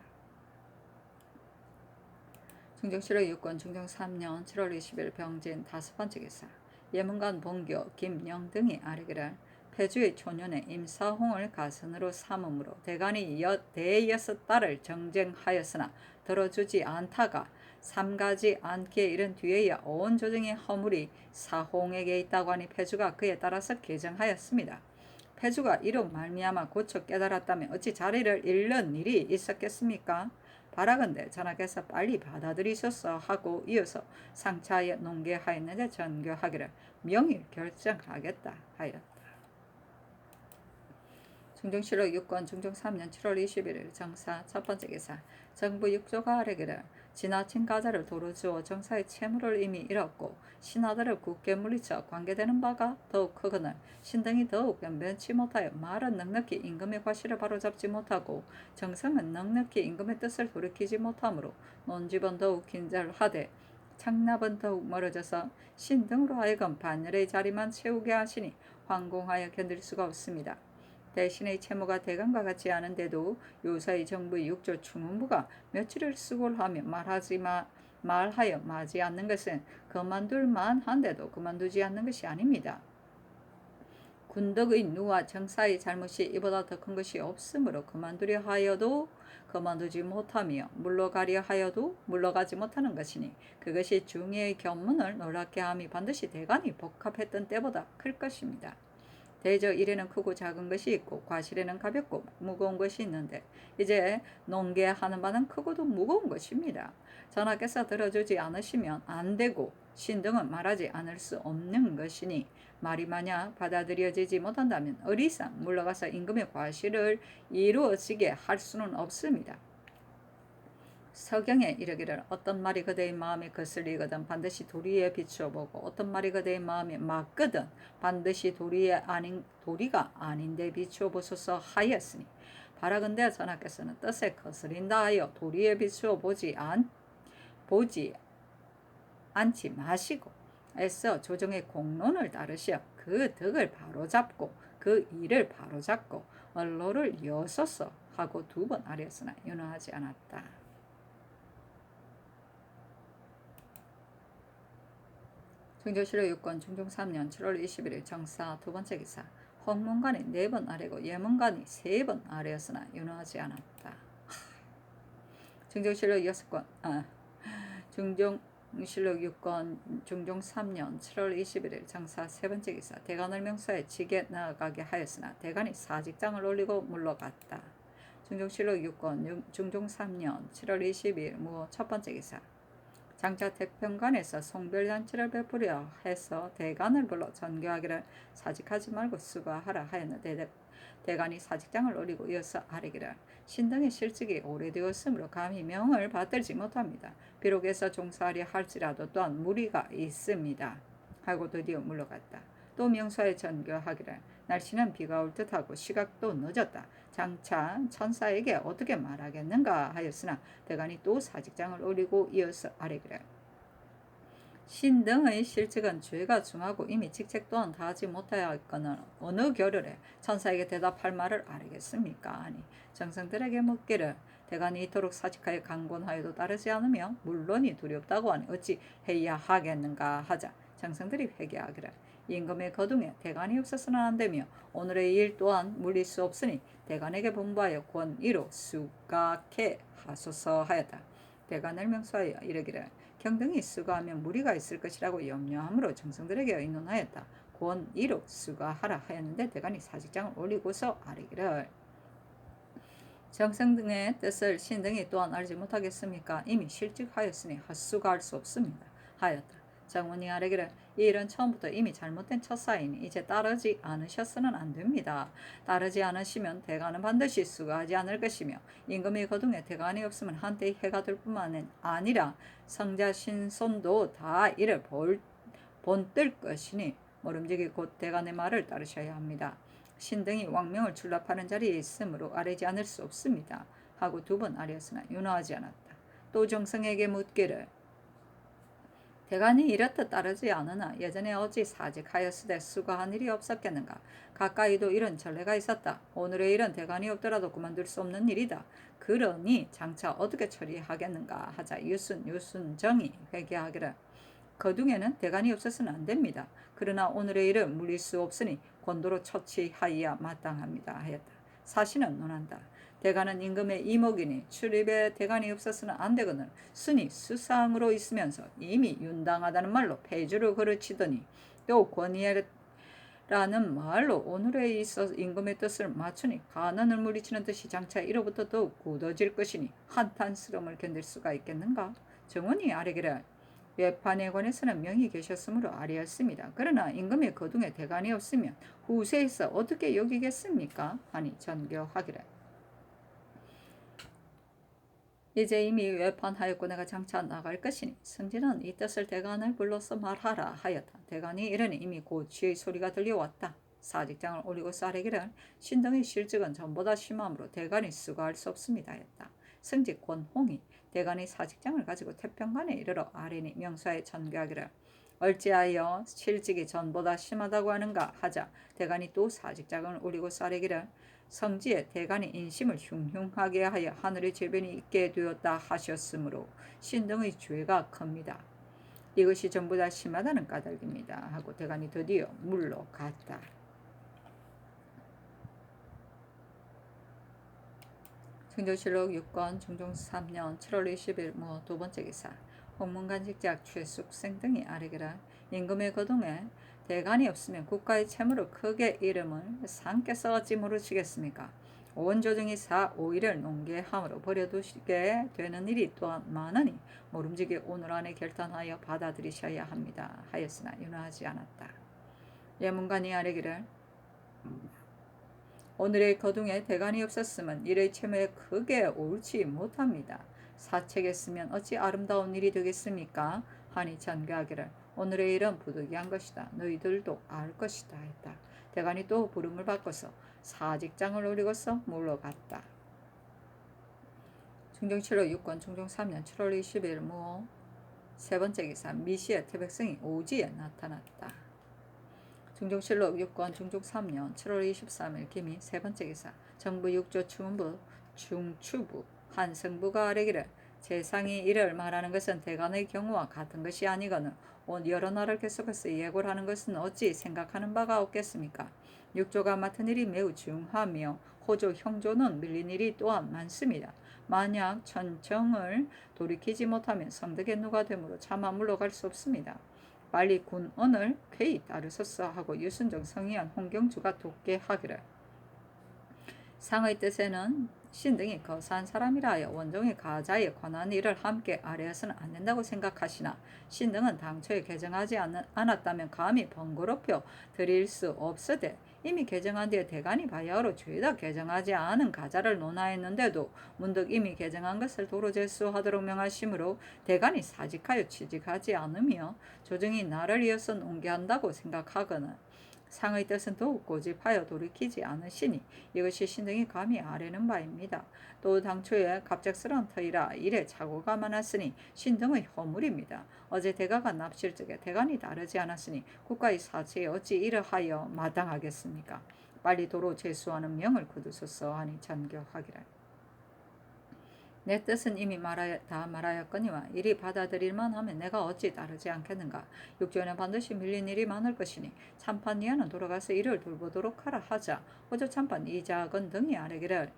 중종실록 6권 중종 3년 7월 20일 병진 다섯 번째 기사. 예문관 봉교 김영 등이 아뢰기를 패주의 초년에 임사홍을 가선으로 삼음으로 대간이 대에 여섯 달을 정쟁하였으나 들어주지 않다가 삼가지 않게 이른 뒤에야 온 조정의 허물이 사홍에게 있다고 하니 패주가 그에 따라서 개정하였습니다. 패주가 이로 말미암아 고쳐 깨달았다면 어찌 자리를 잃는 일이 있었겠습니까? 바라건대 전하께서 빨리 받아들이소서 하고 이어서 상차하여 농계하였는데 전교하기를 명일 결정하겠다 하였다. 중종실록 6권 중종 3년 7월 21일 정사 첫 번째 기사 정부 6조가 아래기를 지나친 가자를 도로 주어 정사의 채무를 이미 잃었고 신하들을 굳게 물리쳐 관계되는 바가 더욱 크거늘 신등이 더욱 변변치 못하여 말은 넉넉히 임금의 과실을 바로잡지 못하고 정성은 넉넉히 임금의 뜻을 돌이키지 못하므로 논집은 더욱 긴절하되 창납은 더욱 멀어져서 신등으로 하여금 반열의 자리만 채우게 하시니 황공하여 견딜 수가 없습니다. 대신의 채무가 대간과 같지 않은데도 요사이 정부의 육조 충원부가 며칠을 수고하며 말하여 마지 않는 것은 그만둘 만한데도 그만두지 않는 것이 아닙니다. 군덕의 누와 정사의 잘못이 이보다 더 큰 것이 없으므로 그만두려 하여도 그만두지 못하며 물러가려 하여도 물러가지 못하는 것이니 그것이 중의의 견문을 놀랍게 함이 반드시 대간이 복합했던 때보다 클 것입니다. 대저 일에는 크고 작은 것이 있고 과실에는 가볍고 무거운 것이 있는데 이제 농계하는 바는 크고도 무거운 것입니다. 전하께서 들어주지 않으시면 안 되고 신등은 말하지 않을 수 없는 것이니 말이 만약 받아들여지지 못한다면 어리상 물러가서 임금의 과실을 이루어지게 할 수는 없습니다. 서경에 이르기를 어떤 말이 그대의 마음에 거슬리거든 반드시 도리에 비추어 보고 어떤 말이 그대의 마음에 맞거든 반드시 도리가 아닌데 비추어 보소서 하였으니 바라건대 전하께서는 뜻에 거슬린다 하여 도리에 비추어 보지 않지 마시고 애써 조정의 공론을 따르시어 그 덕을 바로잡고 그 일을 바로잡고 언로를 여소서 하고 2번 아뢰었으나 윤허하지 않았다. 중조실록 6권 중종 3년 7월 21일 정사 두 번째 기사 홍문관이 4번 아래고 예문관이 3번 아래였으나 윤허하지 않았다. 중종실록 6권 중종실록 6권 중종 3년 7월 21일 정사 세 번째 기사 대간을 명사에 직에 나아가게 하였으나 대간이 사직장을 올리고 물러갔다. 중종실록 6권 중종 3년 7월 22일 무호 첫 번째 기사 장차 태평관에서 송별잔치를 베푸려 해서 대간을 불러 전교하기를 사직하지 말고 수고하라 하였는데 대간이 사직장을 올리고 이어서 아뢰기를 신등의 실직이 오래되었으므로 감히 명을 받들지 못합니다. 비록 해서 종사하려 할지라도 또한 무리가 있습니다. 하고 드디어 물러갔다. 또 명사에 전교하기를 날씨는 비가 올 듯하고 시각도 늦었다. 장차 천사에게 어떻게 말하겠는가 하였으나 대간이 또 사직장을 올리고 이어서 아뢰기를 신등의 실직은 죄가 중하고 이미 직책 또한 다하지 못하였거늘 어느 겨를에 천사에게 대답할 말을 아뢰겠습니까? 하니 정성들에게 묻기를 대간이 이토록 사직하여 강권하여도 따르지 않으며 물론이 두렵다고 하니 어찌 해야 하겠는가 하자 정성들이 회개하기를 임금의 거둥에 대간이 없어서는 안되며 오늘의 일 또한 물릴 수 없으니 대간에게 분부하여 권위로 수각해 하소서 하였다. 대간을 명수하여 이르기를 경등이 수가하면 무리가 있을 것이라고 염려함으로 정성들에게 의논하였다. 권위로 수가하라 하였는데 대간이 사직장을 올리고서 아뢰기를 정성등의 뜻을 신등이 또한 알지 못하겠습니까? 이미 실직하였으니 헛수가할 수 없습니다. 하였다. 정원이 아뢰기를 이 일은 처음부터 이미 잘못된 첫사이니 이제 따르지 않으셨으면 안됩니다. 따르지 않으시면 대간은 반드시 수고하지 않을 것이며 임금의 거둥에 대간이 없으면 한때 해가 될 뿐만 아니라 성자 신손도 다 이를 본뜰 것이니 모름지기 곧 대간의 말을 따르셔야 합니다. 신등이 왕명을 출납하는 자리에 있으므로 아뢰지 않을 수 없습니다. 하고 2번 아뢰었으나 윤허하지 않았다. 또 정성에게 묻기를 대간이 이렇듯 따르지 않으나 예전에 어찌 사직하였으되 수고한 일이 없었겠는가. 가까이도 이런 전례가 있었다. 오늘의 일은 대간이 없더라도 그만둘 수 없는 일이다. 그러니 장차 어떻게 처리하겠는가 하자 유순정이 회개하기를 거둥에는 대간이 없어서는 안됩니다. 그러나 오늘의 일은 물릴 수 없으니 권도로 처치하여야 마땅합니다 하였다. 사신은 논한다. 대간은 임금의 이목이니 출입에 대간이 없어서는 안 되거늘 순이 수상으로 있으면서 이미 윤당하다는 말로 폐주를 거르치더니 또 권위라는 말로 오늘에 있어 임금의 뜻을 맞추니 가난을 물리치는 듯이 장차 이로부터 더욱 굳어질 것이니 한탄스러움을 견딜 수가 있겠는가? 정원이 아뢰기를 외판에 관해서는 명이 계셨으므로 아뢰었습니다. 그러나 임금의 거둥에 대간이 없으면 후세에서 어떻게 여기겠습니까? 하니 전교하기를 이제 이미 외판하였고 내가 장차 나갈 것이니 승진은 이 뜻을 대간을 불러서 말하라 하였다. 대간이 이르니 이미 곧 쥐의 소리가 들려왔다. 사직장을 올리고 아뢰기를 신등의 실직은 전보다 심함으로 대간이 수고할 수 없습니다 했다. 승직 권홍이 대간이 사직장을 가지고 태평관에 이르러 아뢰니 명사에 전교하기를 어찌하여 실직이 전보다 심하다고 하는가 하자 대간이 또 사직장을 올리고 아뢰기를 성지에 대간이 인심을 흉흉하게 하여 하늘의 죄변이 있게 되었다 하셨으므로 신등의 죄가 큽니다. 이것이 전부 다 심하다는 까닭입니다 하고 대간이 드디어 물러갔다. 승조실록 6권 중종 3년 7월 20일 뭐 두 번째 기사 홍문관직작 최숙생 등이 아뢰기를 임금의 거동에 대간이 없으면 국가의 채무를 크게 잃음을 상께서 어찌 모르시겠습니까? 온 조정이 4, 5일을 농계함으로 버려두시게 되는 일이 또한 많으니 모름지기 오늘 안에 결단하여 받아들이셔야 합니다 하였으나 윤화하지 않았다. 예문관이 아뢰기를 오늘의 거둥에 대간이 없었으면 일의 채무에 크게 옳지 못합니다. 사책했으면 어찌 아름다운 일이 되겠습니까? 하니 전교하기를 오늘의 일은 부득이한 것이다. 너희들도 알 것이다 했다. 대간이 또 부름을 바꿔서 사직장을 올리고서 물러갔다. 중종실록 6권 중종 3년 7월 20일 무 세 번째 기사 미시의 태백성이 오지에 나타났다. 중종실록 6권 중종 3년 7월 23일 기미 세 번째 기사 정부 6조 추문부 중추부 한승부가 아뢰기를 재상이 이를 말하는 것은 대간의 경우와 같은 것이 아니거늘 온 여러 나라를 계속해서 예고를 하는 것은 어찌 생각하는 바가 없겠습니까? 6조가 맡은 일이 매우 중하며 호조 형조는 밀린 일이 또한 많습니다. 만약 천정을 돌이키지 못하면 성덕의 누가 되므로 차마 물러갈 수 없습니다. 빨리 군언을 쾌히 따르소서 하고 유순정 성의한 홍경주가 독계하기를 상의 뜻에는 신등이 거사한 사람이라 하여 원종의 가자에 관한 일을 함께 아뢰어서는 안 된다고 생각하시나 신등은 당초에 개정하지 않았다면 감히 번거롭혀 드릴 수 없으되 이미 개정한 뒤에 대간이 바야흐로 죄다 개정하지 않은 가자를 논하였는데도 문득 이미 개정한 것을 도로 제수하도록 명하시므로 대간이 사직하여 취직하지 않으며 조정이 나를 이어서 농계한다고 생각하거늘 상의 뜻은 더욱 고집하여 돌이키지 않으시니 이것이 신등이 감히 아뢰는 바입니다. 또 당초에 갑작스러운 터이라 일에 착오가 많았으니 신등의 허물입니다. 어제 대가가 납실 적에 대간이 따르지 않았으니 국가의 사치에 어찌 이러하여 마땅하겠습니까? 빨리 도로 제수하는 명을 거두소서 하니 전교하기를 내 뜻은 이미 다 말하였거니와 이리 받아들일만 하면 내가 어찌 따르지 않겠는가. 육조는 반드시 밀린 일이 많을 것이니 참판 이하는 돌아가서 이를 돌보도록 하라 하자. 호조 참판 이자건 등이 아뢰기를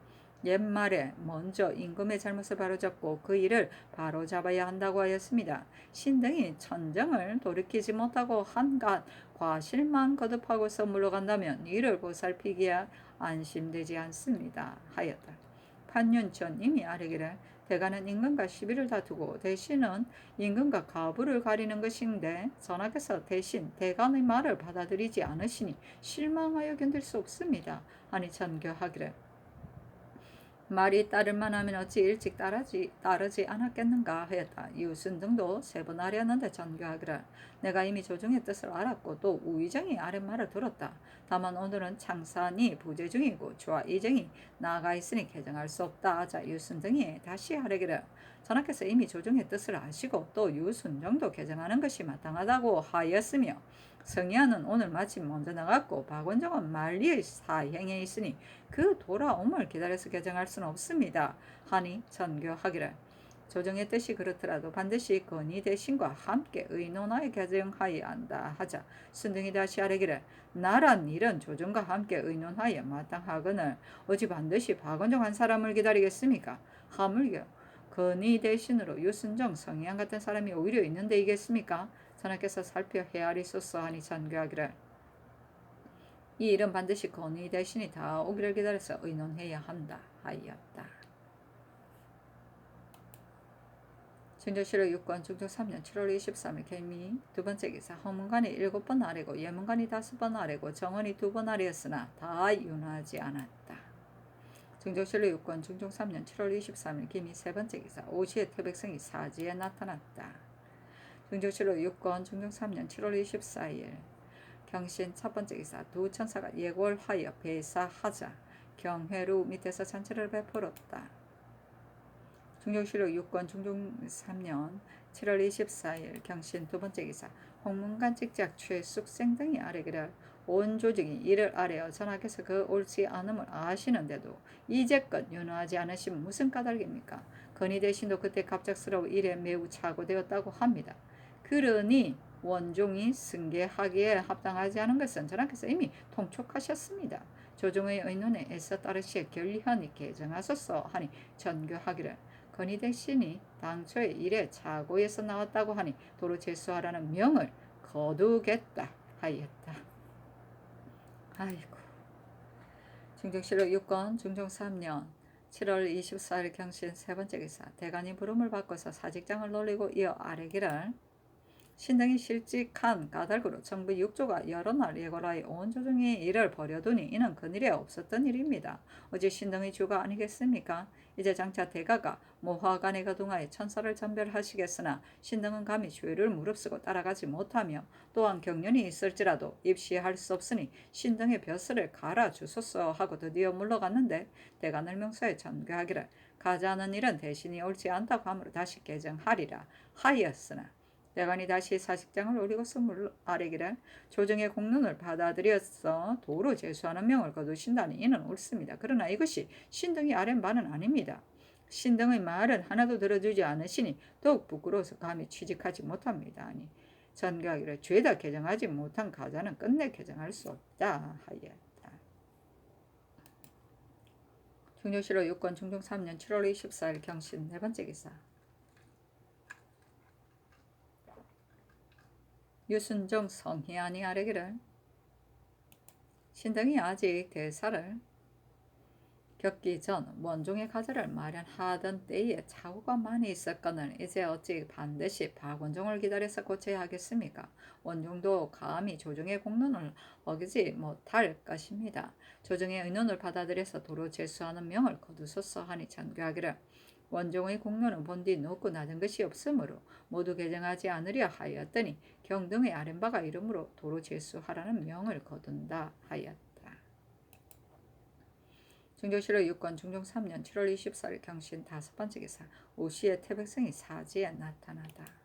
옛말에 먼저 임금의 잘못을 바로잡고 그 일을 바로잡아야 한다고 하였습니다. 신등이 천정을 돌이키지 못하고 한갓 과실만 거듭하고서 물러간다면 이를 보살피기야 안심되지 않습니다 하였다. 판윤천 이미 아뢰기를 대간은 임금과 시비를 다투고 대신은 임금과 가부를 가리는 것인데 전하께서 대신 대간의 말을 받아들이지 않으시니 실망하여 견딜 수 없습니다 하니 전교하기를 말이 따를만 하면 어찌 일찍 따르지 않았겠는가 하였다. 이웃은 등도 세 번 아뢰었는데 전교하기를 내가 이미 조정의 뜻을 알았고 또 우의정이 아랫말을 들었다. 다만 오늘은 창산이 부재 중이고 주와 이정이 나아가 있으니 개정할 수 없다 하자 이웃은 등이 다시 아뢰기를 전하께서 이미 조정의 뜻을 아시고 또 이웃순정도 개정하는 것이 마땅하다고 하였으며 성희아는 오늘 마침 먼저 나갔고 박원정은 만리의 사행에 있으니 그 돌아옴을 기다려서 개정할 수는 없습니다 하니 전교하기를 조정의 뜻이 그렇더라도 반드시 건의 대신과 함께 의논하여 개정하여야 한다 하자 순등이 다시 아뢰기를 나란 일은 조정과 함께 의논하여 마땅하거늘 어찌 반드시 박원종 한 사람을 기다리겠습니까? 하물며 건의 대신으로 유순정, 성희양 같은 사람이 오히려 있는데 이겠습니까? 전하께서 살펴 헤아리소서 하니 전교하기를 이 일은 반드시 건의 대신이 다 오기를 기다려서 의논해야 한다 하였다. 증조실록 6권 중조 3년 7월 23일 개미 두 번째 기사 허문관이 7번 아래고 예문관이 5번 아래고 정원이 2번 아래였으나 다 윤하지 않았다. 증조실록 6권 중종 3년 7월 23일 김이 세 번째 기사 오시의 태백성이 사지에 나타났다. 증조실록 6권 중종 3년 7월 24일 경신 첫 번째 기사 두 천사가 예골하여 배사하자 경회루 밑에서 잔치를 베풀었다. 중종실록 6권 중종 3년 7월 24일 경신 두 번째 기사 홍문관 직작 최숙생 등이 아뢰기를 온 조직이 이를 아뢰어 전하께서 그 옳지 않음을 아시는데도 이제껏 윤호하지 않으신 무슨 까닭입니까? 건의 대신도 그때 갑작스러워 일에 매우 착오되었다고 합니다. 그러니 원종이 승계하기에 합당하지 않은 것은 전하께서 이미 통촉하셨습니다. 조정의 의논에 애써 따르시에 결리하니 개정하소서 하니 전교하기를 건의 대신이 당초에 일에 착오에서 나왔다고 하니 도로 제수하라는 명을 거두겠다 하였다. 아이고. 중종실록 6권 중종 3년 7월 24일 경신 세 번째 기사 대간이 부름을 바꿔서 사직장을 놀리고 이어 아뢰기를 신등이 실직한 까닭으로 정부 6조가 여러 날 예고라의 온 조정의 일을 벌여두니 이는 그늘에 없었던 일입니다. 어제 신등의 주가 아니겠습니까? 이제 장차 대가가 모화간에 거둥하여 천사를 전별하시겠으나 신등은 감히 죄를 무릅쓰고 따라가지 못하며 또한 경련이 있을지라도 입시할 수 없으니 신등의 벼슬을 갈아주소서 하고 드디어 물러갔는데 대간을 명소에 전교하기를 가자는 일은 대신이 옳지 않다고 하므로 다시 개정하리라 하였으나 대간이 다시 사직장을 올리고서 아뢰기를 조정의 공론을 받아들여서 도로 제수하는 명을 거두신다니 이는 옳습니다. 그러나 이것이 신등이 아랜 바는 아닙니다. 신등의 말은 하나도 들어주지 않으시니 더욱 부끄러워서 감히 취직하지 못합니다. 아니 전교하기를 죄다 개정하지 못한 가자는 끝내 개정할 수 없다 하였다. 중조실록 6권 중종 3년 7월 24일 경신 네 번째 기사 유순정 성희안이 아뢰기를 신등이 아직 대사를 겪기 전 원종의 가자를 마련하던 때에 착오가 많이 있었거늘 이제 어찌 반드시 박원종을 기다려서 고쳐야 하겠습니까? 원종도 감히 조정의 공론을 어기지 못할 것입니다. 조정의 의논을 받아들여서 도로 제수하는 명을 거두소서 하니 전교하기를 원종의 공론은 본디 높고 낮은 것이 없으므로 모두 개정하지 않으려 하였더니 경등의 아랫바가 이름으로 도로 제수하라는 명을 거둔다 하였다. 중조실록 6권 중종 3년 7월 24일 경신 다섯 번째 기사 오시의 태백성이 사지에 나타나다.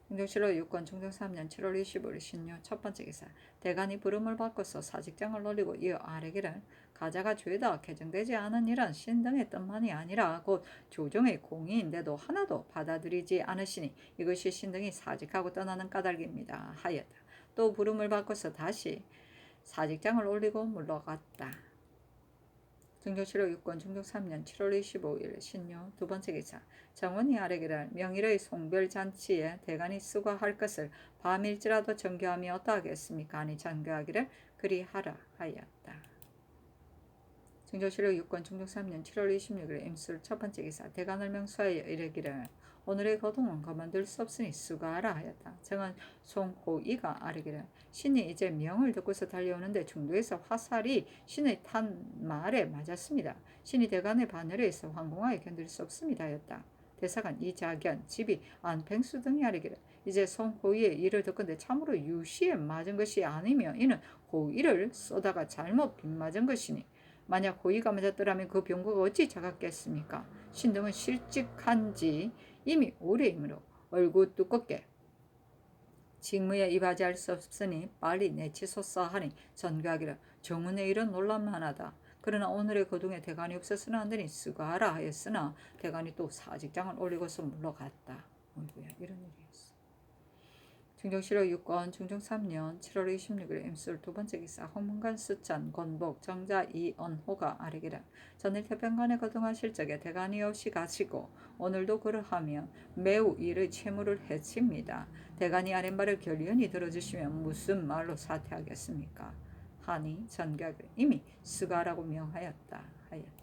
중조실록 6권 중종 3년 7월 25일 신유 첫 번째 기사 대간이 부름을 바꿔서 사직장을 놀리고 이어 아뢰기를 가자가 죄다 개정되지 않은 일은 신등의 뜻만이 아니라 곧 조정의 공의인데도 하나도 받아들이지 않으시니 이것이 신등이 사직하고 떠나는 까닭입니다 하였다. 또 부름을 바꿔서 다시 사직장을 올리고 물러갔다. 중조실록 6권 중종 3년 7월 25일 신유 두 번째 기사 정원이 아뢰기를 명일의 송별잔치에 대간이 수고할 것을 밤일지라도 전교함이 어떠하겠습니까? 아니 전교하기를 그리하라 하였다. 중조실록 6권 중종 3년 7월 26일 임술 첫 번째 기사 대간을 명수하여 이르기를 오늘의 거동은 거만둘 수 없으니 수고하라 하였다. 정은 송호이가 아뢰기를 신이 이제 명을 듣고서 달려오는데 중도에서 화살이 신의 탄 말에 맞았습니다. 신이 대간의 바늘에 있어 황공하여 견딜 수 없습니다 하였다. 대사관 이자견 집이 안팽수 등이 아뢰기를 이제 송호이의 일을 듣건대 참으로 유시에 맞은 것이 아니며 이는 호이를 쏘다가 잘못 빗맞은 것이니 만약 호의가 맞았더라면 그 병고가 어찌 작았겠습니까? 신등은 실직한 지 이미 오래이므로 얼굴 두껍게 직무에 입하지 할 수 없으니 빨리 내치소서 하니 전교하기를 정운의 일은 놀랄만하다. 그러나 오늘의 거동에 대간이 없었으나 한더니 쓰가라 하였으나 대간이 또 사직장을 올리고서 물러갔다. 어이구야, 이런 일이었어. 중정실록 6권 중종 3년 7월 26일 임술 두 번째 기사 홍문관 수찬 권복 정자 이언호가 아뢰기를 전일 태평관에 거동하실 적에 대간이 없이 가시고 오늘도 그러하며 매우 일의 채무를 해칩니다. 대간이 아랫말을 결연히 들어주시면 무슨 말로 사퇴하겠습니까? 하니 전객을 이미 쓰가라고 명하였다 하였다.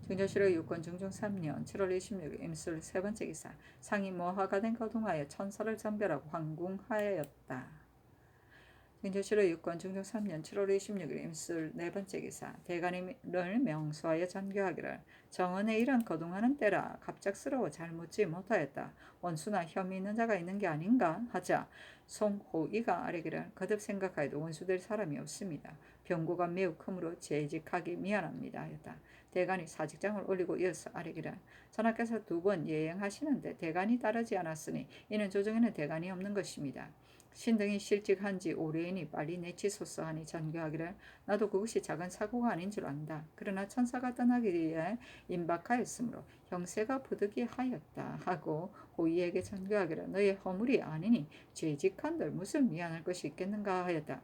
중정실록 6권 중종 3년 7월 26일 임술 세 번째 기사 상이 모하가 된 거동하여 천사를 전별하고 황궁하였다. 중정실록 6권 중종 3년 7월 26일 임술 네 번째 기사 대간이를 명수하여 전교하기를 정언에 이런 거동하는 때라 갑작스러워 잘 묻지 못하였다. 원수나 혐의 있는 자가 있는 게 아닌가 하자 송호이가 아뢰기를 거듭 생각하여도 원수될 사람이 없습니다. 병고가 매우 크므로 재직하기 미안합니다 하였다. 대간이 사직장을 올리고 이어서 아뢰기를 전하께서 두 번 예행하시는데 대간이 따르지 않았으니 이는 조정에는 대간이 없는 것입니다. 신등이 실직한 지 오래이니 빨리 내치소서 하니 전교하기를 나도 그것이 작은 사고가 아닌 줄 안다. 그러나 천사가 떠나기에 임박하였으므로 형세가 부득이하였다 하고 호의에게 전교하기를 너의 허물이 아니니 죄직한들 무슨 미안할 것이 있겠는가 하였다.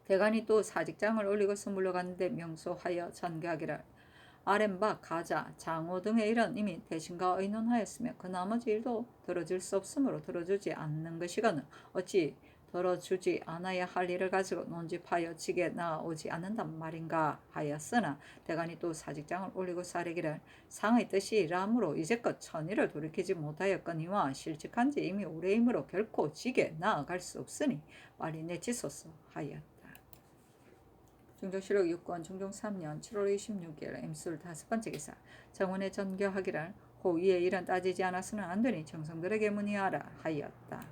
대간이 또 사직장을 올리고서 물러갔는데 명소하여 전교하기를 아랫바 가자 장호 등의 일은 이미 대신과 의논하였으며 그 나머지 일도 들어줄 수 없으므로 들어주지 않는 것이거늘 어찌 들어주지 않아야 할 일을 가지고 논집하여 직에 나오지 않는단 말인가 하였으나 대간이 또 사직장을 올리고 사리기를 상의 뜻이 이러므로 이제껏 천일을 돌이키지 못하였거니와 실직한 지 이미 오래이므로 결코 직에 나아갈 수 없으니 빨리 내치소서 하였다. 중정실록 6권 중종 3년 7월 26일 임술 다섯 번째 기사 정원에 전교하기를 호위의 일은 따지지 않았으나 안되니 정성들에게 문의하라 하였다. 그렇다.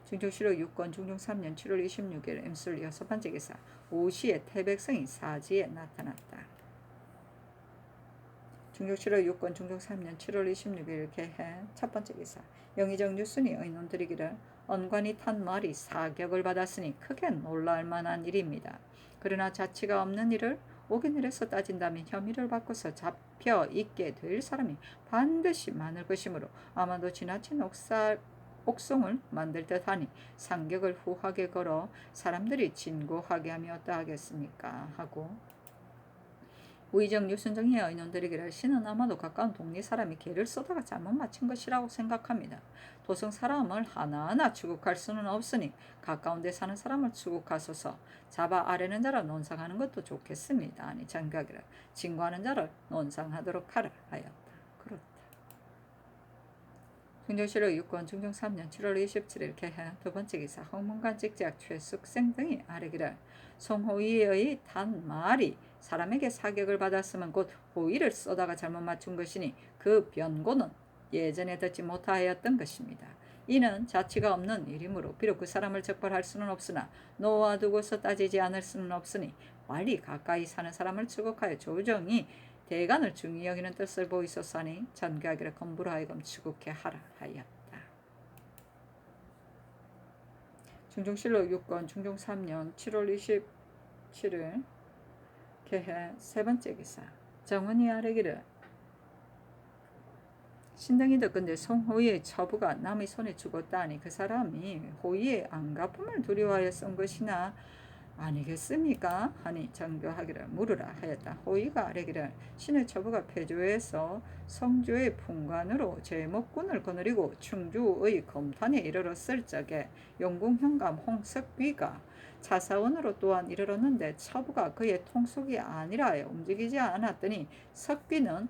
중정실록 6권 중종 3년 7월 26일 임술 여섯 번째 기사 오시의 태백성이 사지에 나타났다. 중정실록 6권 중종 3년 7월 26일 개해 첫 번째 기사 영의정 유순이 의논드리기를 언관이 탄 말이 사격을 받았으니 크게 놀랄 만한 일입니다. 그러나 자치가 없는 일을 옥인을해서 따진다면 혐의를 받고서 잡혀 있게 될 사람이 반드시 많을 것이므로 아마도 지나친 옥송을 만들 듯하니 상격을 후하게 걸어 사람들이 진고하게 하며 어떠하겠습니까 하고 우의정 유순정의 의논드리기를 신은 아마도 가까운 동리 사람이 개를 쏘다가 잘못 맞힌 것이라고 생각합니다. 도성 사람을 하나하나 추국할 수는 없으니 가까운 데 사는 사람을 추국하소서. 잡아 아뢰는 자를 논상하는 것도 좋겠습니다. 아니 장교하기를 진고하는 자를 논상하도록 하라 하였다. 그렇다. 중정실록 6권 중종 3년 7월 27일 개해 두 번째 기사 홍문관 직제학 최숙생 등이 아뢰기를 송호의의 단 말이 사람에게 사격을 받았으면 곧 호의를 쏘다가 잘못 맞춘 것이니 그 변고는 예전에 듣지 못하였던 것입니다. 이는 자치가 없는 일이므로 비록 그 사람을 적발할 수는 없으나 놓아두고서 따지지 않을 수는 없으니 빨리 가까이 사는 사람을 추국하여 조정이 대간을 중히 여기는 뜻을 보이소서니 전교하기를 건부로 하여금 추국해 하라 하였다. 중종실록 6권 중종 3년 7월 27일 개해 세 번째 기사 정은이 아뢰기를 신등이 듣건대 송호의의 처부가 남의 손에 죽었다 하니 그 사람이 호의의 안갚음을 두려워하여 쓴 것이나 아니겠습니까? 하니 전교하기를 물으라 하였다. 호의가 아뢰기를 신의 처부가 폐조해서 성조의 풍관으로 제목군을 거느리고 충주의 검탄에 이르렀을 적에 용궁현감 홍석귀가 차사원으로 또한 이르렀는데 처부가 그의 통속이 아니라 움직이지 않았더니 석귀는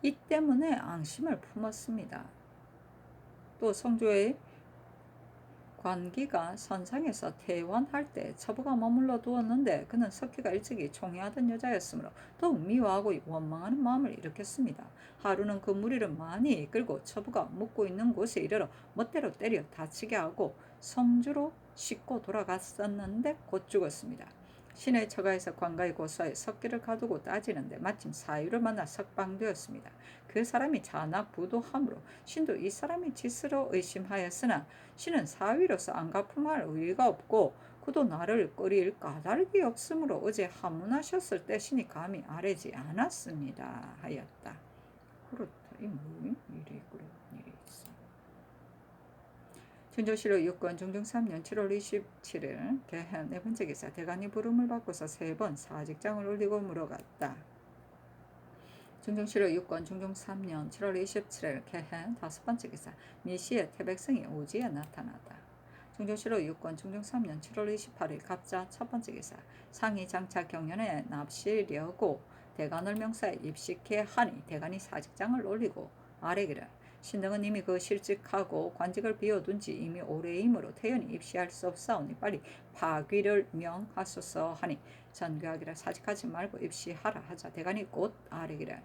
이 때문에 앙심을 품었습니다. 또 성조의 관기가 선상에서 퇴원할 때 처부가 머물러 두었는데 그는 석귀가 일찍이 총애하던 여자였으므로 더욱 미워하고 원망하는 마음을 일으켰습니다. 하루는 그 무리를 많이 이끌고 처부가 묵고 있는 곳에 이르러 멋대로 때려 다치게 하고 성주로 싣고 돌아갔었는데 곧 죽었습니다. 신의 처가에서 관가의 고사에 석기를 가두고 따지는데 마침 사유를 만나 석방되었습니다. 그 사람이 잔악부도하므로 신도 이 사람이 짓으로 의심하였으나 신은 사위로서 안 갚음할 의의가 없고 그도 나를 끓일 까닭이 없으므로 어제 하문하셨을 때 신이 감히 아뢰지 않았습니다 하였다. 그렇다. 이 뭐임? 일이 그런 일이 있어. 충정실록 6권 중종 3년 7월 27일 개헌 네 번째 기사 대간이 부름을 받고서 3번 사직장을 올리고 물어갔다. 중종실록 6권 중종 3년 7월 27일 개헌 5번째 기사 미시의 태백성이 오지에 나타났다. 중종실록 6권 중종 3년 7월 28일 갑자 첫 번째 기사 상이 장차 경연에 납시려고 대간을 명사에 입식해 하니 대간이 사직장을 올리고 아뢰기를 신등은 이미 그 실직하고 관직을 비워둔 지 이미 오래이므로 태연히 입시할 수 없사오니 빨리 파귀를 명하소서 하니 전교하기를 사직하지 말고 입시하라 하자 대간이 곧 아뢰기를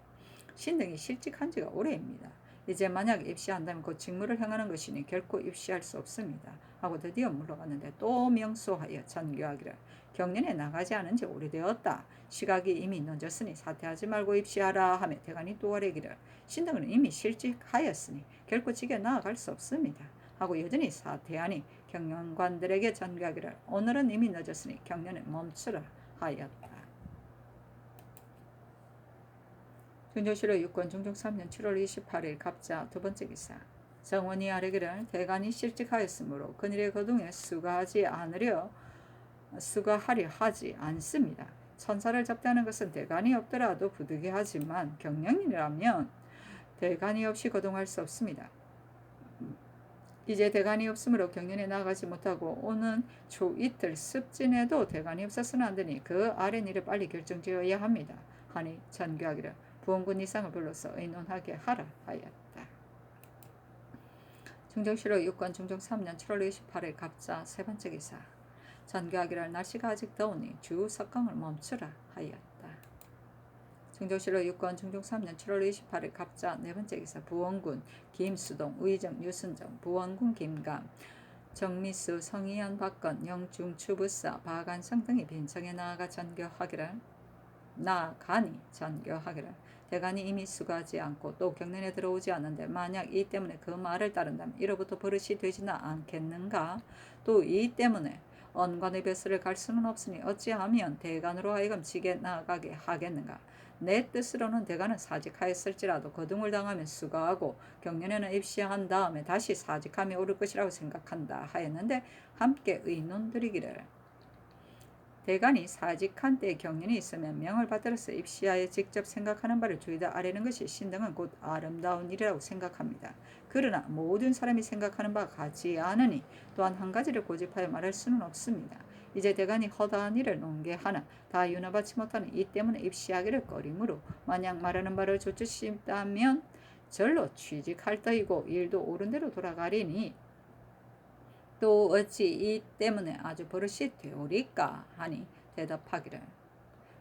신등이 실직한 지가 오래입니다. 이제 만약 입시한다면 곧 직무를 행하는 것이니 결코 입시할 수 없습니다. 하고 드디어 물러갔는데 또 명소하여 전교하기를 경연에 나가지 않은 지 오래되었다. 시각이 이미 늦었으니 사퇴하지 말고 입시하라 하며 대간이 또 아뢰기를 신등은 이미 실직하였으니 결코 직에 나아갈 수 없습니다. 하고 여전히 사퇴하니 경영관들에게 전교하기를 오늘은 이미 늦었으니 경연에 멈추라 하였다. 중종실록 6권 중종 3년 7월 28일 갑자 두 번째 기사 정원이 아뢰기를 대간이 실직하였으므로 그늘의 거동에 수가하려 하지 않습니다. 천사를 접대하는 것은 대간이 없더라도 부득이하지만 경영이라면 대간이 없이 거동할 수 없습니다. 이제 대간이 없으므로 경연에 나가지 못하고 오는 초 이틀 습진에도 대간이 없어서는 안 되니 그 아랫 일을 빨리 결정지어야 합니다. 하니 전교하기를 부원군 이상을 불러서 의논하게 하라 하였다. 중종실록 6권 중종 3년 7월 28일 갑자 세 번째 기사 전교하기를 날씨가 아직 더우니 주 석강을 멈추라 하였다. 중종실록 6권 중종 3년 7월 28일 갑자 네 번째 기사 부원군 김수동 의정 유순정 부원군 김감 정미수 성희연 박건 영중 추부사 박안성 등이 빈청에 나아가니 전교하기를 대간이 이미 수고하지 않고 또 경연에 들어오지 않는데 만약 이 때문에 그 말을 따른다면 이로부터 버릇이 되지는 않겠는가? 또 이 때문에 언관의 뱃슬을 갈 수는 없으니 어찌하면 대간으로 하여금 직에 나아가게 하겠는가? 내 뜻으로는 대간은 사직하였을지라도 거둥을 당하면 수고하고 경연에는 입시한 다음에 다시 사직함이 옳을 것이라고 생각한다 하였는데 함께 의논드리기를 대간이 사직한 때 경연이 있으면 명을 받들어서 입시하여 직접 생각하는 바를 주의다 아뢰는 것이 신등은 곧 아름다운 일이라고 생각합니다. 그러나 모든 사람이 생각하는 바가 같지 않으니 또한 한 가지를 고집하여 말할 수는 없습니다. 이제 대간이 허다한 일을 논개하나 다 윤허받지 못하는 이 때문에 입시하기를 꺼리므로 만약 말하는 바를 조치신다면 절로 취직할 터이고 일도 옳은 대로 돌아가리니 또 어찌 이 때문에 아주 버릇이 되오리까 하니 대답하기를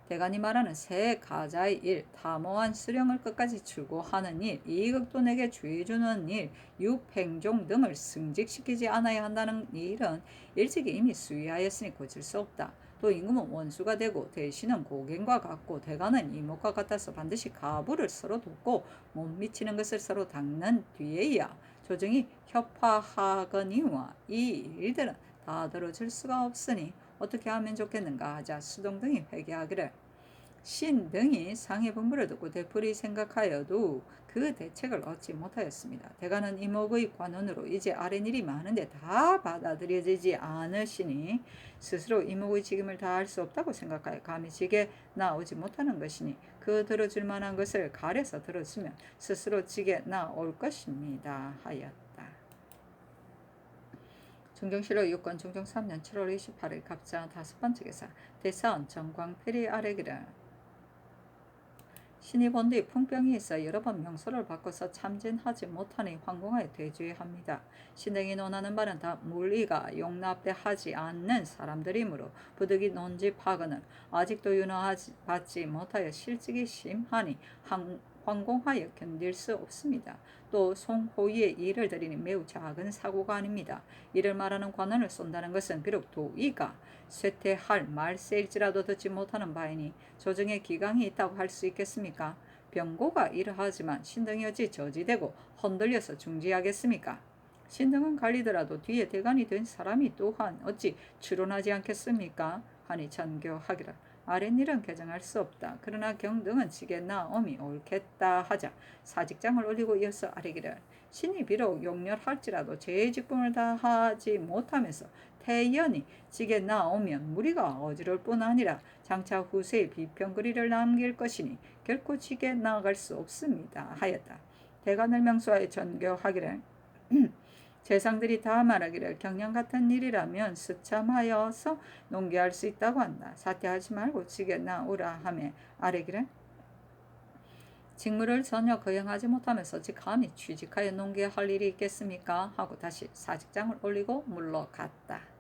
대간이 말하는 새 가자의 일, 탐호한 수령을 끝까지 추구하는 일, 이익도 내게 주의주는 일, 육행종 등을 승직시키지 않아야 한다는 일은 일찍이 이미 수의하였으니 고칠 수 없다. 또 임금은 원수가 되고 대신은 고갱과 같고 대간은 이목과 같아서 반드시 가부를 서로 돕고 못 미치는 것을 서로 닦는 뒤에야 조정이 협화하거니와 이 일들은 다 들어줄 수가 없으니 어떻게 하면 좋겠는가 하자 수동 등이 회개하기를 신 등이 상의 분부를 듣고 되풀이 생각하여도 그 대책을 얻지 못하였습니다. 대간은 이목의 관원으로 이제 아랫일이 많은데 다 받아들여지지 않으시니 스스로 이목의 직임을 다할 수 없다고 생각하여 감히 직에 나오지 못하는 것이니 그 들어줄 만한 것을 가려서 들어주면 스스로 직에 나올 것입니다 하였다. 중종실록 6권 중종 3년 7월 28일 갑자 다섯 번째 기사 대사원 정광필이 아뢰기를 신이 본 뒤 풍병이 있어 여러 번 명소를 바꿔서 참진하지 못하니 황공하에 대주의합니다. 신등이 논하는 바는 다 물의가 용납되하지 않는 사람들이므로 부득이 논집하거늘 아직도 윤허받지 못하여 실직이 심하니 황공하여 견딜 수 없습니다. 또 송호위에 일을 들이니 매우 작은 사고가 아닙니다. 이를 말하는 관원을 쏜다는 것은 비록 도의가 쇠퇴할 말세일지라도 듣지 못하는 바이니 조정에 기강이 있다고 할 수 있겠습니까? 병고가 이러하지만 신등이 어찌 저지되고 흔들려서 중지하겠습니까? 신등은 갈리더라도 뒤에 대간이 된 사람이 또한 어찌 추론하지 않겠습니까? 하니 전교하기를 아랫일은 개정할 수 없다. 그러나 경등은 지게 나옴이 옳겠다 하자 사직장을 올리고 이어서 아뢰기를 신이 비록 용렬할지라도 제 직분을 다하지 못하면서 태연이 지게 나오면 무리가 어지러울 뿐 아니라 장차 후세에 비평거리를 남길 것이니 결코 지게 나아갈 수 없습니다 하였다. 대간을 명수하여 전교하기를 재상들이 다 말하기를 경량 같은 일이라면 수참하여서 농기할 수 있다고 한다. 사퇴하지 말고 지게 나오라 하며 아뢰기를 직무를 전혀 거행하지 못하면서 즉 감히 취직하여 농기할 일이 있겠습니까? 하고 다시 사직장을 올리고 물러갔다.